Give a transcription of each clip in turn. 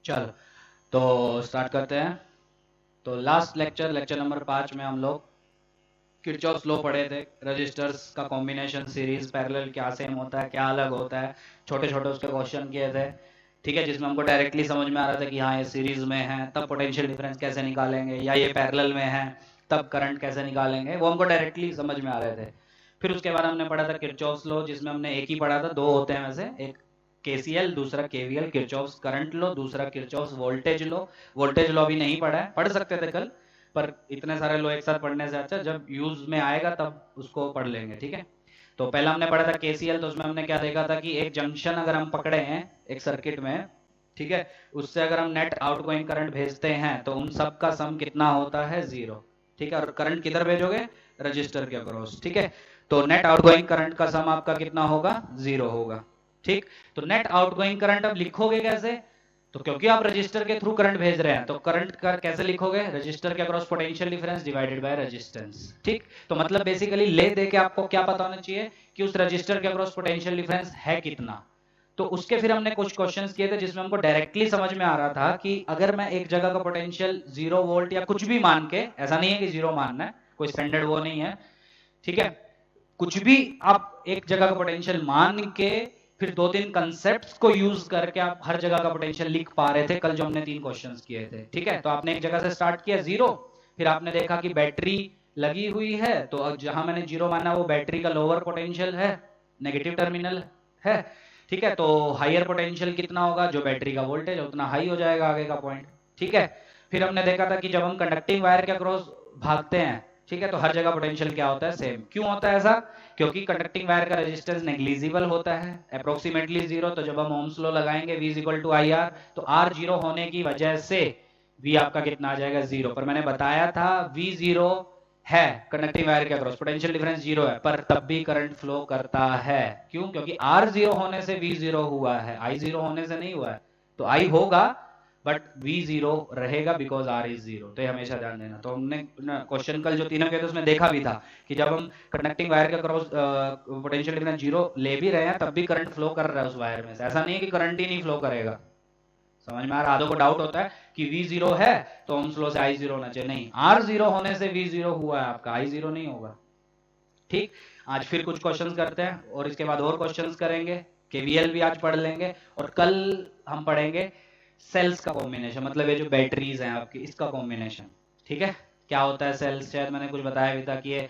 चलो तो स्टार्ट करते हैं। तो लास्ट लेक्चर नंबर 5 में हम लोग किरचॉफ्स लॉ पढ़े थे। रजिस्टर्स का कॉम्बिनेशन, सीरीज, पैरेलल क्या सेम होता है, क्या अलग होता है, छोटे छोटे उसके क्वेश्चन किए थे। ठीक है, जिसमें हमको डायरेक्टली समझ में आ रहा था कि हाँ ये सीरीज में है तब पोटेंशियल डिफरेंस कैसे निकालेंगे, या ये पैरेलल में है तब करंट कैसे निकालेंगे, वो हमको डायरेक्टली समझ में आ रहे थे। फिर उसके बाद हमने पढ़ा था किरचॉफ्स लॉ, जिसमें हमने एक ही पढ़ा था, दो होते हैं वैसे, एक केसीएल दूसरा केवीएल, किरचॉफ्स करंट लॉ दूसरा Kirchhoff's voltage law. Voltage law भी नहीं पढ़ा है, पढ़ सकते थे कल, पर इतने सारे लो एक साथ पढ़ने से अच्छा जब यूज में आएगा तब उसको पढ़ लेंगे। ठीक है, तो पहला हमने पढ़ा था केसीएल, तो उसमें हमने क्या देखा था कि एक जंक्शन अगर हम पकड़े हैं एक सर्किट में, ठीक है, उससे अगर हम नेट आउटगोइंग करंट भेजते हैं तो उन सब का सम कितना होता है, जीरो। ठीक है, और करंट किधर भेजोगे, रजिस्टर के अक्रॉस। ठीक है, तो नेट आउटगोइंग करंट का सम आपका कितना होगा, जीरो होगा। ठीक, तो नेट आउटगोइंग करंट अब लिखोगे कैसे, तो क्योंकि आप रजिस्टर के थ्रू करंट भेज रहे हैं तो करंट का कैसे लिखोगे, रजिस्टर के across potential difference divided by resistance. ठीक, तो मतलब बेसिकली ले दे के आपको क्या पता होना चाहिए कि उस रजिस्टर के अक्रॉस पोटेंशियल डिफरेंस है कितना। तो उसके फिर हमने कुछ क्वेश्चंस किए थे जिसमें हमको डायरेक्टली समझ में आ रहा था कि अगर मैं एक जगह का पोटेंशियल 0 वोल्ट या कुछ भी मान के, ऐसा नहीं है कि 0 मानना है, कोई स्टैंडर्ड वो नहीं है, ठीक है, कुछ भी आप एक जगह का पोटेंशियल मान के फिर दो तीन कंसेप्ट्स को यूज करके आप हर जगह का पोटेंशियल लिख पा रहे थे। कल जो हमने 3 क्वेश्चंस किए थे, ठीक है, तो आपने एक जगह से स्टार्ट किया 0, फिर आपने देखा कि बैटरी लगी हुई है, तो जहां मैंने 0 माना वो बैटरी का लोअर पोटेंशियल है, नेगेटिव टर्मिनल है। ठीक है, तो हाइयर पोटेंशियल कितना होगा, जो बैटरी का वोल्टेज है उतना हाई हो जाएगा आगे का पॉइंट। ठीक है, फिर हमने देखा था कि जब हम कंडक्टिंग वायर के अक्रॉस भागते हैं, ठीक है, तो हर जगह पोटेंशियल क्या होता है, सेम। क्यों होता है ऐसा, क्योंकि कंडक्टिंग वायर का रेजिस्टेंस नेग्लिजिबल होता है, अप्रोक्सीमेटली 0। तो जब हम ओम्स लॉ लगाएंगे V equal to I R, तो आर 0 होने की वजह से V आपका कितना आ जाएगा, 0। पर मैंने बताया था V 0 है कंडक्टिंग वायर के अक्रॉस, पोटेंशियल डिफरेंस 0 है, पर तब भी करंट फ्लो करता है। क्यों, क्योंकि R 0 होने से V 0 हुआ है, I 0 होने से नहीं हुआ है। तो I होगा बट V 0 रहेगा बिकॉज R इज 0। तो ये हमेशा ध्यान देना। तो हमने क्वेश्चन कल जो तीनों के थे उसमें देखा भी था कि जब हम कंडक्टिंग वायर के क्रॉस पोटेंशियल डिफरेंस 0 ले भी रहे हैं तब भी करंट फ्लो कर रहा है उस वायर में से। ऐसा नहीं है कि करंट ही नहीं फ्लो करेगा। समझ में आ रहा, आधों को डाउट होता है कि V 0 है तो ओम्स लॉ से I 0 होना चाहिए, नहीं, R 0 होने से V 0 हुआ है आपका, I 0 नहीं होगा। ठीक, आज फिर कुछ क्वेश्चंस करते हैं और इसके बाद और क्वेश्चंस करेंगे। केवीएल भी आज पढ़ लेंगे और कल हम पढ़ेंगे सेल्स का कॉम्बिनेशन, मतलब ये जो बैटरीज हैं आपकी इसका कॉम्बिनेशन। ठीक है, क्या होता है सेल्स, शायद मैंने कुछ बताया भी था कि ये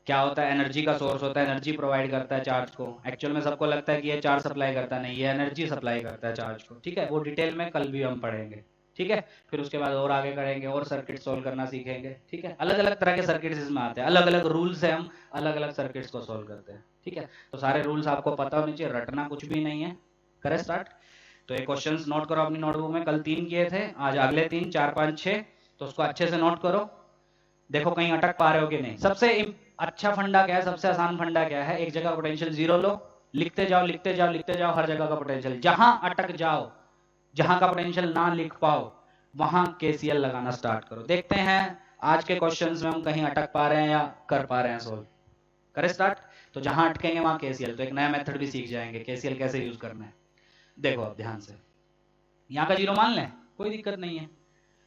क्या होता है, एनर्जी का सोर्स होता है, एनर्जी प्रोवाइड करता है चार्ज को। एक्चुअल में सबको लगता है कि ये चार्ज सप्लाई करता है, नहीं, ये एनर्जी सप्लाई करता है चार्ज को। ठीक है, वो डिटेल में कल भी हम पढ़ेंगे। ठीक है, फिर उसके बाद और आगे करेंगे और सर्किट सोल्व करना सीखेंगे। ठीक है, अलग अलग तरह के सर्किट्स इसमें आते हैं, अलग अलग रूल से हम अलग अलग सर्किट्स को सोल्व करते हैं। ठीक है, तो सारे रूल्स आपको पता होने चाहिए, रटना कुछ भी नहीं है। करें स्टार्ट। तो ये क्वेश्चंस नोट करो अपनी नोटबुक में, कल 3 किए थे, आज अगले 3, 4, 5, 6, तो उसको अच्छे से नोट करो। देखो कहीं अटक पा रहे हो कि नहीं। सबसे अच्छा फंडा क्या है, सबसे आसान फंडा क्या है, एक जगह पोटेंशियल 0 लो, लिखते जाओ लिखते जाओ लिखते जाओ हर जगह का पोटेंशियल, जहां अटक जाओ, जहां का पोटेंशियल ना लिख पाओ वहां केसीएल लगाना स्टार्ट करो। देखते हैं आज के क्वेश्चंस में हम कहीं अटक पा रहे हैं या कर पा रहे हैं सोल्व। करें स्टार्ट। तो जहां अटकेंगे वहां केसीएल, तो एक नया मेथड भी सीख जाएंगे केसीएल कैसे यूज करना है। देखो अब ध्यान से, यहाँ का 0 मान लें, कोई दिक्कत नहीं है।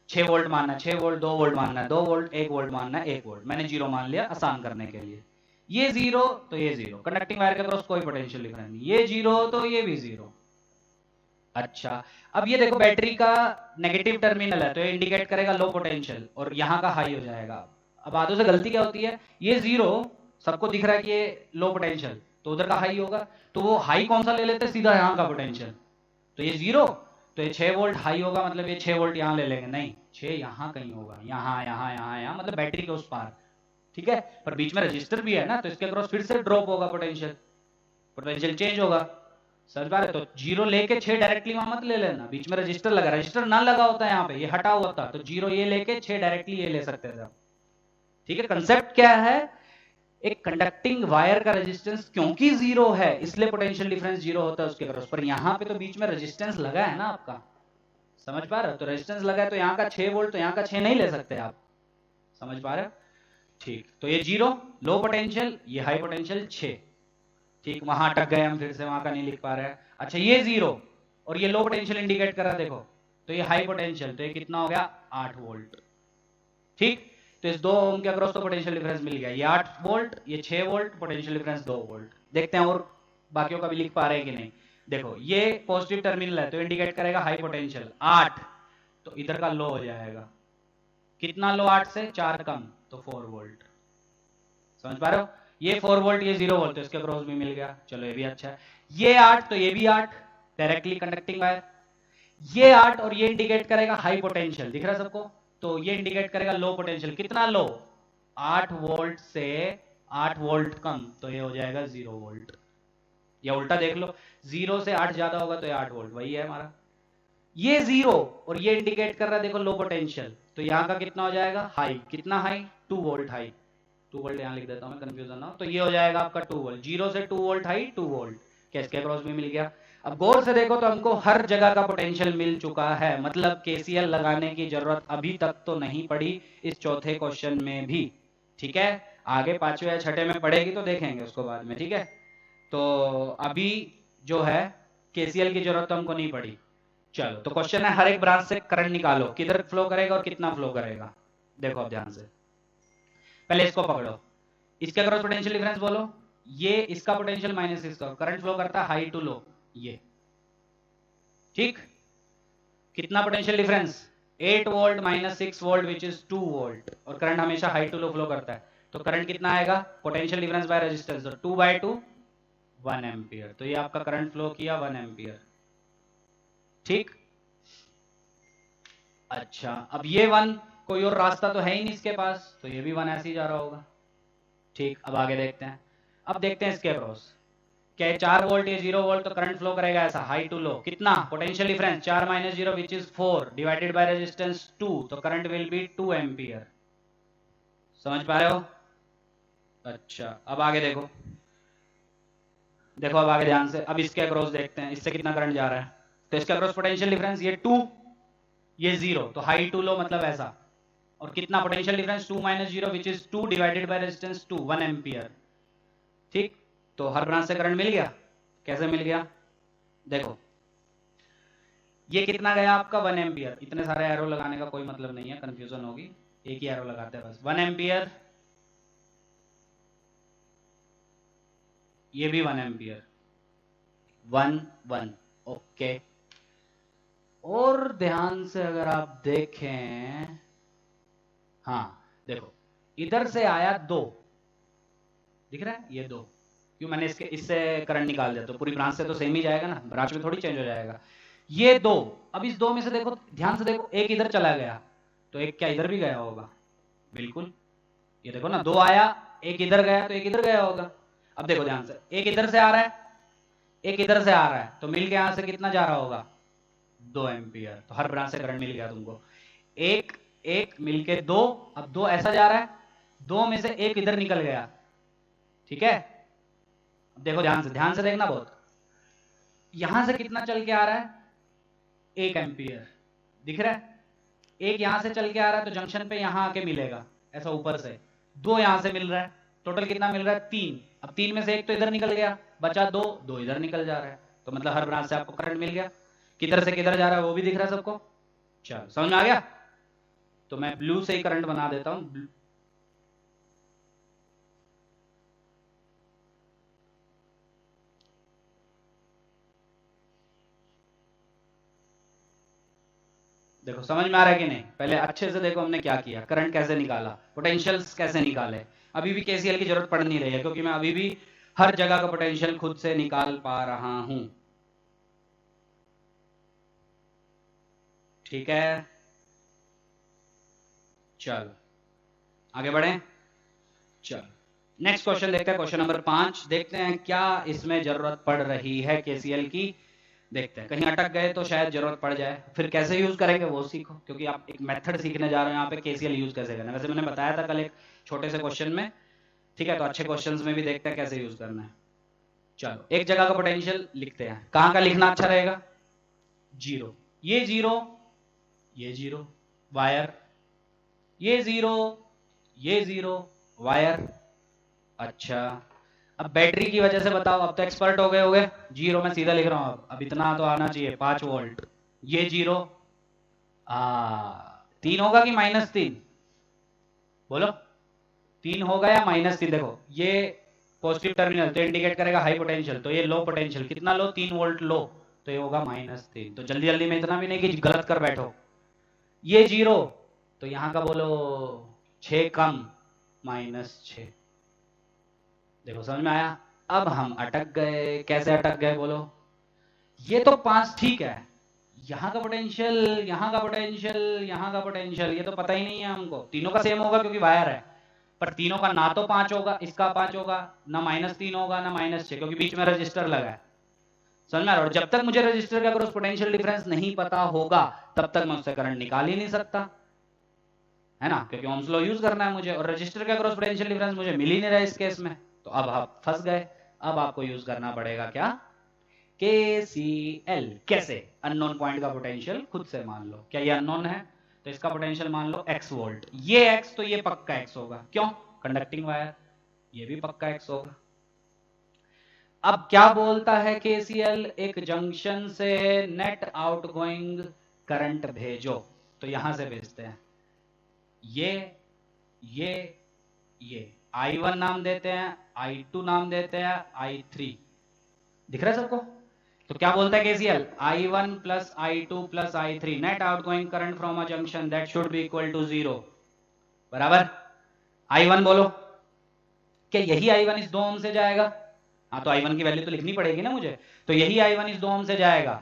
6 वोल्ट मानना है 6 वोल्ट, 2 वोल्ट मानना है 2 वोल्ट, 1 वोल्ट मानना है 1 वोल्ट। मैंने 0 मान लिया आसान करने के लिए। ये 0 तो ये 0, कंडक्टिंग वायर के क्रॉस कोई पोटेंशियल डिफरेंस नहीं, ये 0 तो ये भी 0। अच्छा, अब ये देखो बैटरी का नेगेटिव टर्मिनल है तो ये इंडिकेट करेगा लो पोटेंशियल और यहाँ का हाई हो जाएगा। अब आधों से गलती क्या होती है, ये 0 सबको दिख रहा है कि ये लो पोटेंशियल, तो उधर का हाई होगा, तो वो हाई कौन सा ले लेते हैं, सीधा यहाँ का पोटेंशियल। तो ये 0 तो ये 6 वोल्ट हाई होगा, मतलब ये 6 वोल्ट यहाँ ले लेंगे, नहीं 6 यहाँ कहीं होगा, यहाँ यहाँ यहाँ यहाँ, मतलब बैटरी के उस पार। ठीक है, पर बीच में रजिस्टर भी है ना, तो इसके अक्रॉस फिर से ड्रॉप होगा पोटेंशियल, पोटेंशियल चेंज होगा। समझ पा रहे, तो 0 लेके 6 डायरेक्टली वहां मत ले लेना, बीच में रजिस्टर लगा, रजिस्टर ना लगा होता है यहाँ पे, ये हटा हुआ था, तो 0 ये लेके 6 डायरेक्टली ये ले सकते थे। ठीक है, कंसेप्ट क्या है, एक कंडक्टिंग वायर का रेजिस्टेंस क्योंकि 0 है इसलिए पोटेंशियल डिफरेंस 0 होता है उसके क्रॉस पर। यहाँ पे तो बीच में रेजिस्टेंस लगा है ना आपका, समझ पा रहे हो, तो रेजिस्टेंस लगा है तो यहाँ का 6 वोल्ट तो यहाँ का 6 नहीं ले सकते आप। समझ पा रहे हो, ठीक, तो ये 0 लो पोटेंशियल, ये हाई पोटेंशियल 6। ठीक, वहां अटक गए हम, फिर से वहां का नहीं लिख पा रहे हैं। अच्छा, ये 0 और ये लो पोटेंशियल इंडिकेट कर रहा है, देखो तो ये हाई पोटेंशियल, तो ये कितना हो गया 8 वोल्ट। ठीक, तो इस 2 ओम के अक्रॉस तो पोटेंशियल डिफरेंस मिल गया, ये 8 वोल्ट, ये 6 वोल्ट, पोटेंशियल डिफरेंस 2 वोल्ट। देखते हैं और बाकियों का भी लिख पा रहे हैं कि नहीं। देखो ये पॉजिटिव टर्मिनल है तो इंडिकेट करेगा हाई पोटेंशियल 8, तो इधर का लो हो जाएगा, कितना लो 8 से 4 कम, तो 4 वोल्ट। समझ पा रहे हो, ये 4 वोल्ट ये 0 वोल्ट, तो इसके अक्रॉस भी मिल गया, चलो ये भी अच्छा है। ये 8 तो ये भी 8, डायरेक्टली कंडक्टिंग वायर। ये 8 और ये इंडिकेट करेगा हाई पोटेंशियल, दिख रहा है सबको, तो ये इंडिकेट करेगा लो पोटेंशियल, कितना लो 8 वोल्ट से 8 वोल्ट कम, तो ये हो जाएगा 0 वोल्ट। या उल्टा देख लो, 0 से 8 ज्यादा होगा तो ये 8 वोल्ट, वही है हमारा। ये 0 और ये इंडिकेट कर रहा है देखो लो पोटेंशियल, तो यहां का कितना हो जाएगा हाई, कितना हाई 2 वोल्ट हाई, 2 वोल्ट यहां लिख देता हूं मैं कंफ्यूजन ना हो, तो ये हो जाएगा आपका 2 वोल्ट, 0 से 2 वोल्ट हाई 2 वोल्ट, कैस के क्रॉस भी मिल गया। अब गौर से देखो तो हमको हर जगह का पोटेंशियल मिल चुका है, मतलब केसीएल लगाने की जरूरत अभी तक तो नहीं पड़ी इस चौथे क्वेश्चन में भी। ठीक है, आगे 5वें या 6ठे में पढ़ेगी तो देखेंगे उसको बाद में। ठीक है, तो अभी जो है केसीएल की जरूरत तो हमको नहीं पड़ी। चलो, तो क्वेश्चन है हर एक ब्रांच से करंट निकालो, किधर फ्लो करेगा और कितना फ्लो करेगा। देखो अब ध्यान से, पहले इसको पकड़ो, इसके अक्रॉस पोटेंशियल डिफरेंस बोलो, ये इसका पोटेंशियल माइनस इसका, करंट फ्लो करता है हाई टू लो, ये ठीक, कितना potential difference 8 volt minus 6 volt which is 2 volt, और करंट हमेशा हाई टू लो फ्लो करता है, तो करंट कितना आएगा पोटेंशियल डिफरेंस बाय रेजिस्टेंस, तो 2/2 1 एम्पियर, तो ये आपका करंट फ्लो किया 1 एम्पियर। ठीक, अच्छा अब ये 1 कोई और रास्ता तो है ही नहीं इसके पास, तो ये भी 1 ऐसे ही जा रहा होगा। ठीक, अब आगे देखते हैं, अब देखते हैं इसके अक्रॉस, क्या 4 वोल्ट या 0 वोल्ट, तो करंट फ्लो करेगा ऐसा हाई टू लो, कितना potential difference 4 minus 0 which is 4 divided by resistance 2, तो करंट विल बी 2 एम्पियर। समझ पा रहे हो। अच्छा अब आगे देखो, देखो अब आगे ध्यान से, अब इसके अक्रॉस देखते हैं इससे कितना करंट जा रहा है, तो इसके अक्रॉस पोटेंशियल डिफरेंस ये 2 ये 0, तो हाई टू लो मतलब ऐसा, और कितना potential difference 2 minus 0 which is 2 divided by resistance 2 1 ampere. ठीक, तो हर ब्रांच से करंट मिल गया, कैसे मिल गया देखो, ये कितना गया आपका 1 एम्पियर, इतने सारे एरो लगाने का कोई मतलब नहीं है, कंफ्यूजन होगी, एक ही एरो लगाते हैं बस, 1 एम्पियर, ये भी 1 एम्पियर 1 1, ओके। और ध्यान से अगर आप देखें, हाँ देखो इधर से आया 2, दिख रहा है ये 2, क्यों मैंने इससे करंट निकाल दिया, तो पूरी ब्रांच से तो सेम ही जाएगा ना, ब्रांच में थोड़ी चेंज हो जाएगा। ये 2, अब इस 2 में से देखो ध्यान से देखो, एक इधर चला गया, तो एक क्या इधर भी गया होगा, बिल्कुल, ये देखो ना 2 आया, एक इधर गया तो एक इधर गया होगा। अब देखो ध्यान से, एक इधर से आ रहा है, एक इधर से आ रहा है, तो मिलके यहां से कितना जा रहा होगा 2 एम्पियर, तो हर ब्रांच से करंट मिल गया तुमको, एक एक मिलके 2, अब 2 ऐसा जा रहा है, 2 में से एक इधर निकल गया। ठीक है, देखो ध्यान से देखना बहुत, यहां से कितना चल के आ रहा है 1 एम्पियर, दिख रहा है, एक यहां से चल के आ रहा है, तो जंक्शन पे यहां आके मिलेगा ऐसा ऊपर से, 2 यहां से मिल रहा है, टोटल कितना मिल रहा है 3, अब 3 में से एक तो इधर निकल गया, बचा 2, 2 इधर निकल जा रहा है, तो मतलब हर ब्रांच से आपको करंट मिल गया, किधर से किधर जा रहा है वो भी दिख रहा है सबको। चलो समझ में आ गया, तो मैं ब्लू से ही करंट बना देता हूं, देखो समझ में आ रहा है कि नहीं, पहले अच्छे से देखो हमने क्या किया, करंट कैसे निकाला, पोटेंशियल्स कैसे निकाले, अभी भी केसीएल की जरूरत पड़ नहीं रही है क्योंकि मैं अभी भी हर जगह का पोटेंशियल खुद से निकाल पा रहा हूं। ठीक है, चलो आगे बढ़े, चलो नेक्स्ट क्वेश्चन देखते हैं, क्वेश्चन नंबर 5, देखते हैं क्या इसमें जरूरत पड़ रही है केसीएल की, देखते हैं कहीं अटक गए तो शायद जरूरत पड़ जाए, फिर कैसे यूज करेंगे वो सीखो, क्योंकि आप एक मेथड सीखने जा रहे हो यहाँ पे केसीएल यूज कैसे करना है, वैसे मैंने बताया था कल एक छोटे से क्वेश्चन में। ठीक है, तो अच्छे क्वेश्चंस में भी देखते हैं कैसे यूज करना है। चलो एक जगह का पोटेंशियल लिखते हैं, कहां का लिखना अच्छा रहेगा 0, ये 0 ये 0 वायर, ये 0 ये 0 वायर। अच्छा अब बैटरी की वजह से बताओ, अब तो एक्सपर्ट हो गए 0 में सीधा लिख रहा हूं, अब इतना तो आना चाहिए 5 वोल्ट, ये 0 3 होगा कि -3? बोलो 3 होगा या -3? देखो ये पॉजिटिव टर्मिनल तो इंडिकेट करेगा हाई पोटेंशियल, तो ये लो पोटेंशियल, कितना लो? 3 वोल्ट लो, तो ये होगा -3। तो जल्दी जल्दी में इतना भी नहीं कि गलत कर बैठो। ये 0 तो यहां का बोलो 6 कम -6। देखो समझ में आया? अब हम अटक गए। कैसे अटक गए बोलो? ये तो 5 ठीक है, यहाँ का पोटेंशियल, यहाँ का पोटेंशियल, यहाँ का पोटेंशियल ये तो पता ही नहीं है हमको। तीनों का सेम होगा क्योंकि वायर है, पर तीनों का ना तो 5 होगा, इसका 5 होगा, ना -3 होगा ना -6, क्योंकि बीच में रजिस्टर लगा है। समझ में आ रहा है? और जब तक मुझे रजिस्टर का क्रॉस पोटेंशियल डिफरेंस नहीं पता होगा तब तक मैं उससे करंट निकाल ही नहीं सकता, है ना, क्योंकि ओम्स लॉ यूज करना है मुझे, और रजिस्टर का क्रॉस पोटेंशियल डिफरेंस मुझे मिल ही नहीं रहा है इस केस में। तो अब आप फंस गए। अब आपको यूज करना पड़ेगा क्या? KCL। कैसे? अननोन पॉइंट का पोटेंशियल खुद से मान लो। क्या ये अननोन है? तो इसका पोटेंशियल मान लो x वोल्ट। ये x तो ये पक्का x होगा, क्यों? Conducting wire. ये भी पक्का x होगा। अब क्या बोलता है KCL? एक जंक्शन से नेट आउटगोइंग करंट भेजो। तो यहां से भेजते हैं ये I1 नाम देते हैं, I2 नाम देते हैं, I3। दिख रहा है सबको? तो क्या बोलता है KCL? I1 plus I2 plus I3 net outgoing current from a junction that should be equal to 0 बराबर। I1 बोलो, क्या यही I1 इस 2 ओम से जाएगा? हाँ, तो I1 की वैल्यू तो लिखनी पड़ेगी ना मुझे। तो यही I1 इस 2 ओम से जाएगा,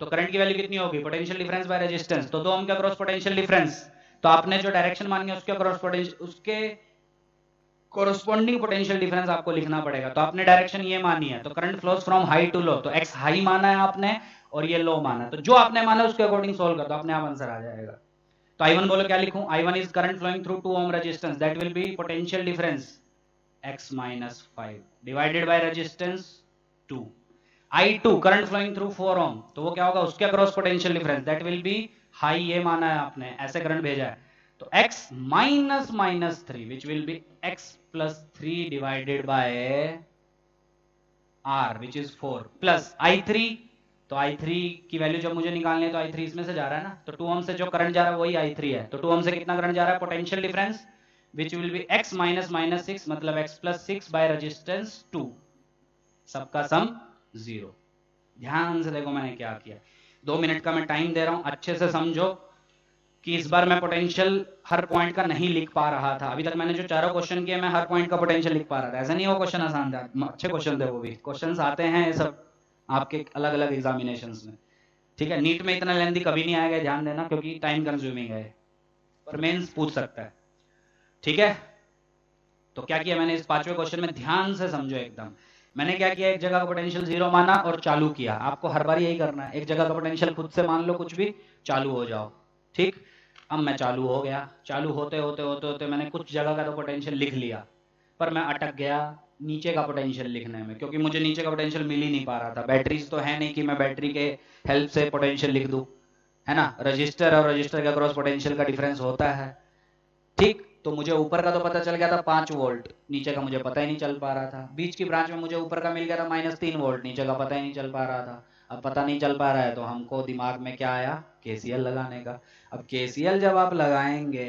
तो करंट की वैल्यू कितनी होगी? Potential difference bye resistance. तो 2 ओम का क्रॉस पोटेंशियल डिफरेंस, तो आपने जो डायरेक्शन मानी है उसके क्रॉस पोटेंशियल, उसके कोरोस्पोंडिंग पोटेंशियल डिफरेंस आपको लिखना पड़ेगा। तो आपने डायरेक्शन ये मानी है, तो current flows from high to low, तो x हाई माना है आपने और ये लो माना है, तो जो आपने माना उसके अकॉर्डिंग सोल्व कर दो, अपने आप आंसर आ जाएगा। तो I1 बोलो क्या लिखूं? I1 is current flowing through 2 ohm resistance that will be potential difference x minus 5 divided by resistance 2। I2 current flowing through 4 ohm, तो वो क्या होगा? उसके across potential difference that will be high, ये माना है आपने, ऐसे करंट भेजा है, तो x minus -3 which will be x plus 3 divided bye r which is 4 plus I3। तो I3 की वैल्यू जब मुझे निकालनी है तो I3 इसमें से जा रहा है ना, तो 2 ओम से जो करंट जा रहा है वही I3 है, तो 2 ओम से कितना करंट जा रहा है? Potential difference which will be x minus -6 मतलब x प्लस 6 बाय रेजिस्टेंस 2, सबका सम 0। ध्यान से देखो मैंने क्या किया। 2 मिनट का मैं टाइम दे रहा हूं, अच्छे से समझो कि इस बार मैं पोटेंशियल हर पॉइंट का नहीं लिख पा रहा था। अभी तक मैंने जो चारों क्वेश्चन किए मैं हर पॉइंट का पोटेंशियल लिख पा रहा था, ऐसा नहीं वो क्वेश्चन आसान था, अच्छे क्वेश्चन थे वो भी। क्वेश्चंस आते हैं ये सब आपके अलग अलग एग्जामिनेशंस में, ठीक है। नीट में इतना लेंथी कभी नहीं आएगा, ध्यान देना, क्योंकि टाइम कंज्यूमिंग है, पर मेंस पूछ सकता है, ठीक है। तो क्या किया मैंने इस 5वें क्वेश्चन में? ध्यान से समझो एकदम। मैंने क्या किया? एक जगह का पोटेंशियल 0 माना और चालू किया। आपको हर बार यही करना है, एक जगह का पोटेंशियल खुद से मान लो कुछ भी, चालू हो जाओ, ठीक। अब मैं चालू हो गया, चालू होते होते होते होते मैंने कुछ जगह का तो पोटेंशियल लिख लिया, पर मैं अटक गया नीचे का पोटेंशियल लिखने में, क्योंकि मुझे नीचे का पोटेंशियल मिल ही नहीं पा रहा था। बैटरीज तो है नहीं कि मैं बैटरी के हेल्प से पोटेंशियल लिख दूं, है ना। रजिस्टर और रजिस्टर का क्रॉस पोटेंशियल का डिफरेंस होता है, ठीक। तो मुझे ऊपर का तो पता चल गया था 5 वोल्ट, नीचे का मुझे पता ही नहीं चल पा रहा था। बीच की ब्रांच में मुझे ऊपर का मिल गया था -3 वोल्ट, नीचे का पता ही नहीं चल पा रहा था। अब पता नहीं चल पा रहा है तो हमको दिमाग में क्या आया? KCL लगाने का। अब KCL जब आप लगाएंगे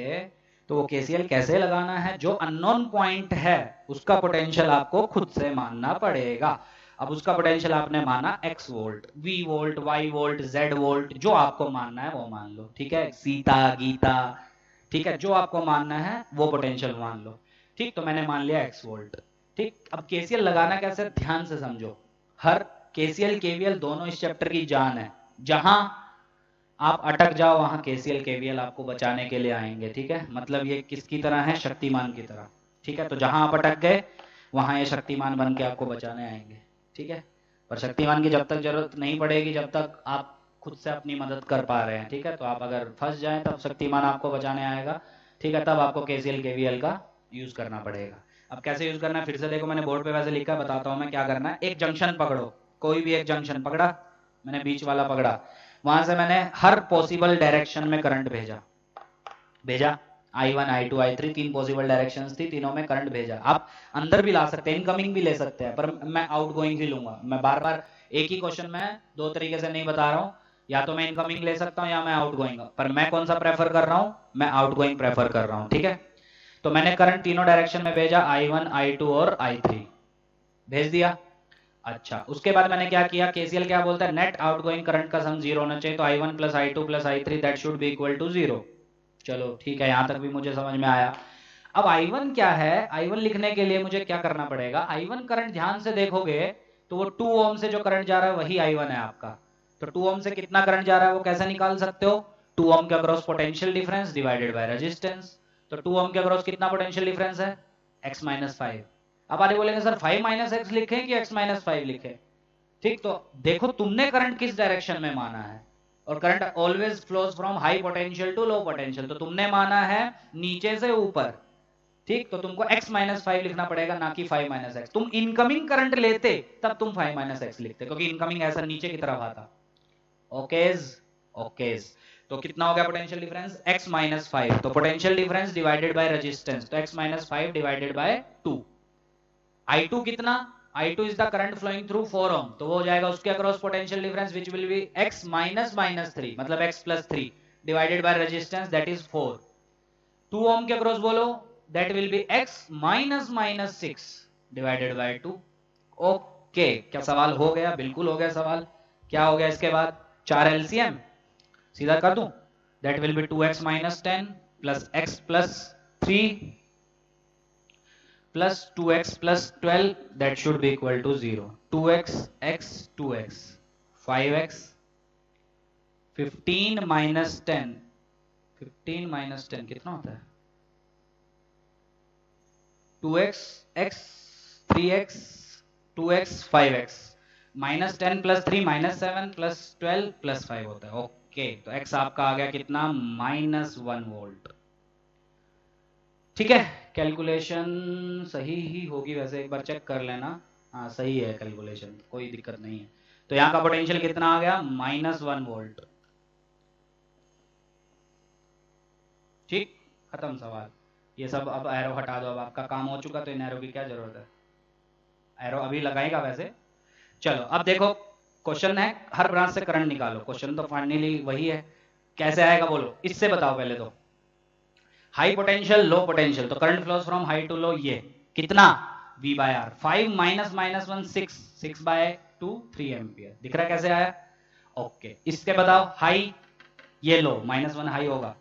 तो वो KCL कैसे लगाना है? जो अननोन पॉइंट है उसका पोटेंशियल आपको खुद से मानना पड़ेगा। अब उसका पोटेंशियल आपने माना x volt, v volt, y volt, z volt, जो आपको मानना है वो मान लो, ठीक है। सीता गीता, ठीक है, जो आपको मानना है वो पोटेंशियल मान लो, ठीक। तो मैंने मान लिया x वोल्ट, ठीक। अब KCL लगाना कैसे? ध्यान से समझो। हर KCL KVL दोनों इस चैप्टर की जान है। जहां आप अटक जाओ वहां KCL KVL आपको बचाने के लिए आएंगे, ठीक है। मतलब ये किसकी तरह है? शक्तिमान की तरह, ठीक है। तो जहां आप अटक गए वहां ये शक्तिमान बन के आपको बचाने आएंगे, ठीक है। पर शक्तिमान की जब तक जरूरत नहीं पड़ेगी जब तक आप खुद से अपनी मदद कर पा रहे हैं, ठीक है। तो आप अगर फंस जाएं तब शक्तिमान आपको बचाने आएगा, ठीक है। तब आपको KCL KVL का यूज करना पड़ेगा। अब कैसे यूज करना है फिर से देखो, मैंने बोर्ड पे वैसे लिखा, बताता हूं मैं क्या करना है। एक जंक्शन पकड़ो, कोई भी एक जंक्शन पकड़ा, मैंने बीच वाला पकड़ा, वहां से मैंने हर पॉसिबल डायरेक्शन में करंट भेजा I1 I2 I3 तीन पॉसिबल डायरेक्शंस थी, तीनों में करंट भेजा। आप अंदर भी ला सकते हैं, इनकमिंग भी ले सकते हैं, पर मैं आउटगोइंग ही लूंगा। मैं बार बार एक ही क्वेश्चन में दो तरीके से नहीं बता रहा हूं, या तो मैं इनकमिंग ले सकता हूं या मैं आउटगोइंग, पर मैं कौन सा प्रेफर कर रहा हूं, मैं आउटगोइंग प्रेफर कर रहा हूं। ठीक है, तो मैंने करंट तीनों डायरेक्शन में भेजा, I1 I2 और I3 भेज दिया। अच्छा, उसके बाद मैंने क्या किया, केसीएल क्या बोलता है, नेट आउटगोइंग करंट का सम 0 होना चाहिए, तो I1 plus I2 plus I3 that should be equal to 0। चलो ठीक है, यहां तक भी मुझे समझ में आया। अब I1 क्या है, I1 लिखने के लिए मुझे क्या करना पड़ेगा, I1 करंट ध्यान से देखोगे तो वो 2 ओम से जो करंट जा रहा है वही I1 है आपका। तो 2 ओम से कितना करंट जा रहा है वो कैसे निकाल सकते हो, 2 ओम के across potential difference divided by resistance. तो 2 ओम के अक्रॉस कितना पोटेंशियल डिफरेंस है, x माइनस 5। अब आगे बोलेंगे सर 5 माइनस एक्स लिखें कि x माइनस 5 लिखें। ठीक, तो देखो तुमने करंट किस डायरेक्शन में माना है, और current always flows from high potential to low potential, तो तुमने माना है नीचे से ऊपर। ठीक, तो तुमको x माइनस 5 लिखना पड़ेगा, ना कि 5 माइनस एक्स। तुम इनकमिंग करंट लेते तब तुम 5 माइनस एक्स लिखते, क्योंकि इनकमिंग ऐसा नीचे की तरफ आता। ओकेज ओकेज, तो कितना हो गया पोटेंशियल डिफरेंस, x माइनस 5। तो potential difference divided by resistance, तो x minus 5 divided by 2। I2 कितना, I2 is the current flowing through 4 ohm, तो वो हो जाएगा उसके across potential difference which will be x minus minus 3, मतलब x plus 3 divided by resistance that is 4। 2 ohm के across बोलो, that will be x minus minus 6 divided by 2। Okay, क्या सवाल हो गया, बिल्कुल हो गया सवाल। क्या हो गया इसके बाद, 4 एलसीएम सीधा कर दूं, that will B 2x minus 10 plus x plus 3 plus 2x plus 12 that should be equal to 0। 2x x 2x 5x 15 minus 10, 15 minus 10 कितना होता है, 2x x 3x 2x 5x minus 10 plus 3 minus 7 plus 12 plus 5 होता है। Okay, तो x आपका आ गया कितना, minus 1 volt. ठीक है, कैलकुलेशन सही ही होगी वैसे, एक बार चेक कर लेना। हाँ सही है कैलकुलेशन, कोई दिक्कत नहीं है। तो यहाँ का पोटेंशियल कितना आ गया, माइनस 1 वोल्ट। ठीक, खत्म सवाल। ये सब अब एरो हटा दो, अब आपका काम हो चुका, तो इन एरो की क्या जरूरत है, एरो अभी लगाएगा वैसे। चलो अब देखो, क्वेश्चन है हर ब्रांच से करंट निकालो, क्वेश्चन तो फाइनली वही है। कैसे आएगा बोलो, इससे बताओ पहले तो। हाई पोटेंशियल लो पोटेंशियल, तो current flows from high to low, ये कितना, V by R. 5 minus minus 1 6, 6 by 2 3 ampere, दिख रहा है कैसे आया। ओके, इसके बताओ हाई, ये लो, माइनस 1 हाई होगा,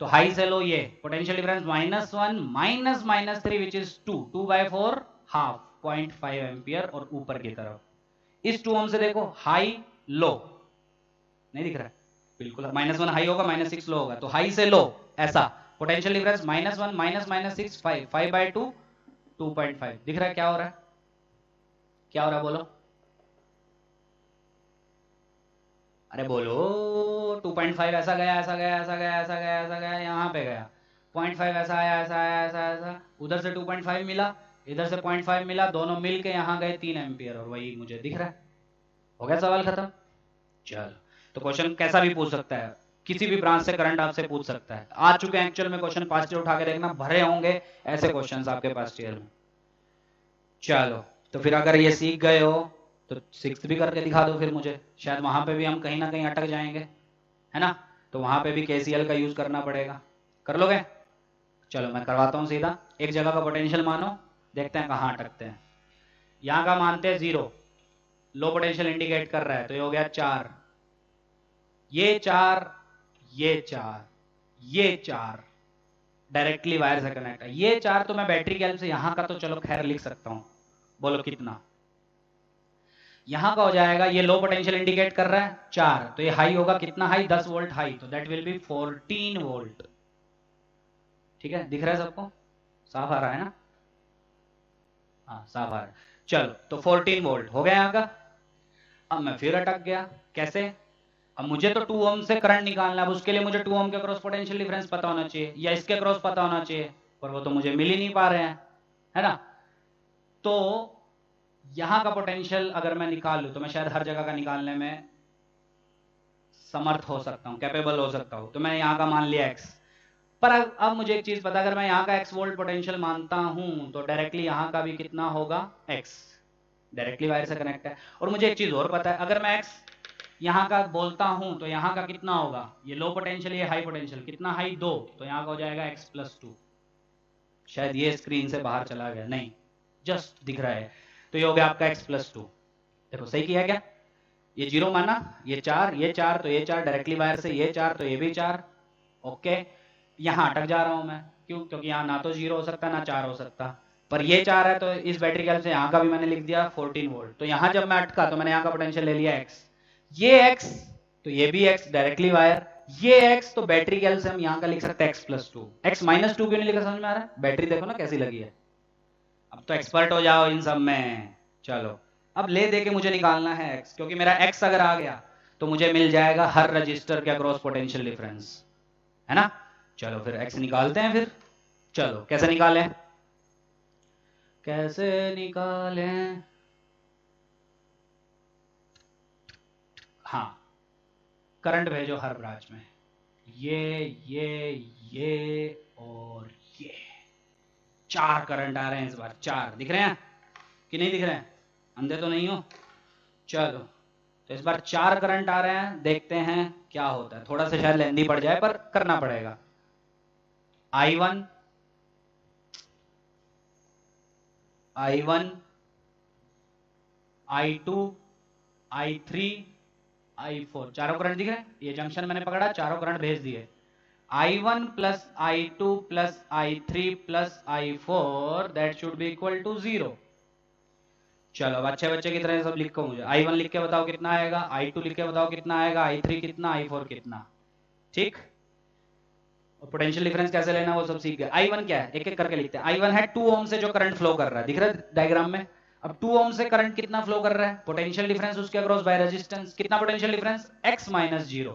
तो हाई से लो, ये potential difference minus 1 minus minus 3 which is 2, 2 by 4 half 0.5 ampere, और ऊपर की तरफ इस 2 ओम से देखो, हाई लो नहीं दिख रहा है, बिल्कुल माइनस 1 हाई होगा, माइनस 6 लो होगा, तो हाई से लो ऐसा, potential difference minus 1 minus minus 6 5, 5 by 2 2.5, दिख रहा है क्या हो रहा है, क्या हो रहा है बोलो, अरे बोलो। 2.5 ऐसा गया ऐसा गया ऐसा गया ऐसा गया ऐसा गया, यहाँ पे गया 0.5 ऐसा आया ऐसा आया ऐसा ऐसा, उधर से 2.5 मिला, इधर से 0.5 मिला, दोनों मिल के यहाँ गए 3 एम्पियर, और वही मुझे दिख रहा है। हो गया सवाल खत्म। चलो, तो क्वेश्चन कैसा भी पूछ सकता है, किसी भी ब्रांच से करंट आपसे पूछ सकता है। आ चुके हैं एक्चुअल में क्वेश्चन, पास्ट ईयर उठा के देखना, भरे होंगे ऐसे क्वेश्चंस आपके पास्ट ईयर में। चलो, तो फिर अगर ये सीख गए हो तो 6th भी करके दिखा दो फिर मुझे, शायद वहां पे भी हम कहीं ना कहीं अटक जाएंगे, है ना, तो वहां पे भी केसीएल का यूज करना पड़ेगा। कर लोगे, चलो मैं करवाता हूँ सीधा। एक जगह का पोटेंशियल मानो, देखते हैं कहाँ अटकते हैं। यहाँ का मानते हैं 0, लो पोटेंशियल इंडिकेट कर रहा है, तो ये हो गया 4, ये 4, ये 4, ये 4 डायरेक्टली वायर से कनेक्ट है, ये 4 तो मैं बैटरी के हेल्प से यहाँ का तो चलो खैर लिख सकता हूँ, बोलो कितना, यहाँ का हो जाएगा, ये लो पोटेंशियल इंडिकेट कर रहा है 4, तो ये हाई होगा, कितना हाई, 10 वोल्ट हाई, तो दैट विल बी 14 वोल्ट। ठीक है, दिख रहा है सबको, साफ आ रहा है ना, हाँ साफ आ रहा है। चलो, तो 14 वोल्ट हो गया यहाँ का। अब मैं फिर अटक गया, कैसे, अब मुझे तो 2 ओम से करंट निकालना है, अब उसके लिए मुझे 2 ओम के क्रॉस पोटेंशियल डिफरेंस पता होना चाहिए, या इसके क्रॉस पता होना चाहिए, पर वो तो मुझे मिल ही नहीं पा रहे हैं, है ना। तो यहां का पोटेंशियल अगर मैं निकाल लूं, तो मैं शायद हर जगह का निकालने में समर्थ हो सकता हूं, कैपेबल हो सकता हूं, तो मैंने यहाँ का मान लिया x। पर अब मुझे एक चीज पता, अगर मैं यहाँ का x वोल्ट पोटेंशियल मानता हूं, तो डायरेक्टली यहाँ का भी कितना होगा, x, डायरेक्टली वायर से कनेक्ट है। और मुझे एक चीज और पता है, अगर मैं x यहाँ का बोलता हूं तो यहाँ का कितना होगा, ये लो पोटेंशियल ये हाई पोटेंशियल, कितना हाई 2, तो यहाँ का हो जाएगा x+2। शायद ये स्क्रीन से बाहर चला गया, नहीं जस्ट दिख रहा है, तो ये हो गया आपका x+2। देखो सही किया क्या, ये 0 माना, ये 4, ये 4 तो ये 4 डायरेक्टली वायर से, ये 4 तो ये भी 4। ओके, यहाँ अटक जा रहा हूं मैं, क्यों, क्योंकि यहाँ ना तो 0 हो सकता ना 4 हो सकता, पर ये 4 है तो इस बैटरी के हेल्प से यहाँ का भी मैंने लिख दिया 14 वोल्ट। तो यहाँ जब मैं अटका तो मैंने यहाँ का पोटेंशियल ले लिया x, ये x तो ये भी x डायरेक्टली वायर, ये x तो बैटरी के हेल्प से हम यहाँ का लिख सकते हैं x+2। x-2 क्यों नहीं लिखा, समझ में आ रहा है, बैटरी देखो ना कैसी लगी है। अब तो एक्सपर्ट हो जाओ इन सब में। चलो अब ले दे के मुझे निकालना है x, क्योंकि मेरा x अगर आ गया तो मुझे मिल जाएगा हर रजिस्टर के अक्रॉस पोटेंशियल डिफरेंस, है ना। चलो फिर x निकालते हैं फिर। चलो कैसे निकालें, कैसे निकालें, हाँ करंट भेजो हर ब्रांच में, ये और ये 4 करंट आ रहे हैं इस बार। 4 दिख रहे हैं कि नहीं दिख रहे हैं, अंधे तो नहीं हो। चलो तो इस बार 4 करंट आ रहे हैं, देखते हैं क्या होता है। थोड़ा सा शायद लेंदी पड़ जाए पर करना पड़ेगा। I1 I2 I3 I4 चारों करंट दिख रहे हैं, ये जंक्शन मैंने पकड़ा, चारों करंट भेज दिए। I1 plus I2 plus I3 plus I4 that should be equal to 0। चलो अब अच्छे बच्चे की तरह सब लिखो, मुझे I1 लिख के बताओ कितना आएगा, I2 लिख के बताओ कितना आएगा, I3 कितना, I4 कितना, ठीक। और पोटेंशियल डिफरेंस कैसे लेना वो सब सीख गए। I1 क्या है, एक एक करके लिखते हैं। I1 है 2 ओम से जो करंट फ्लो कर रहा है, दिख रहा है डायग्राम में। अब 2 ओम से करंट कितना फ्लो कर रहा है, पोटेंशियल डिफरेंस उसके अक्रॉस बाय रेजिस्टेंस, कितना potential difference, x-0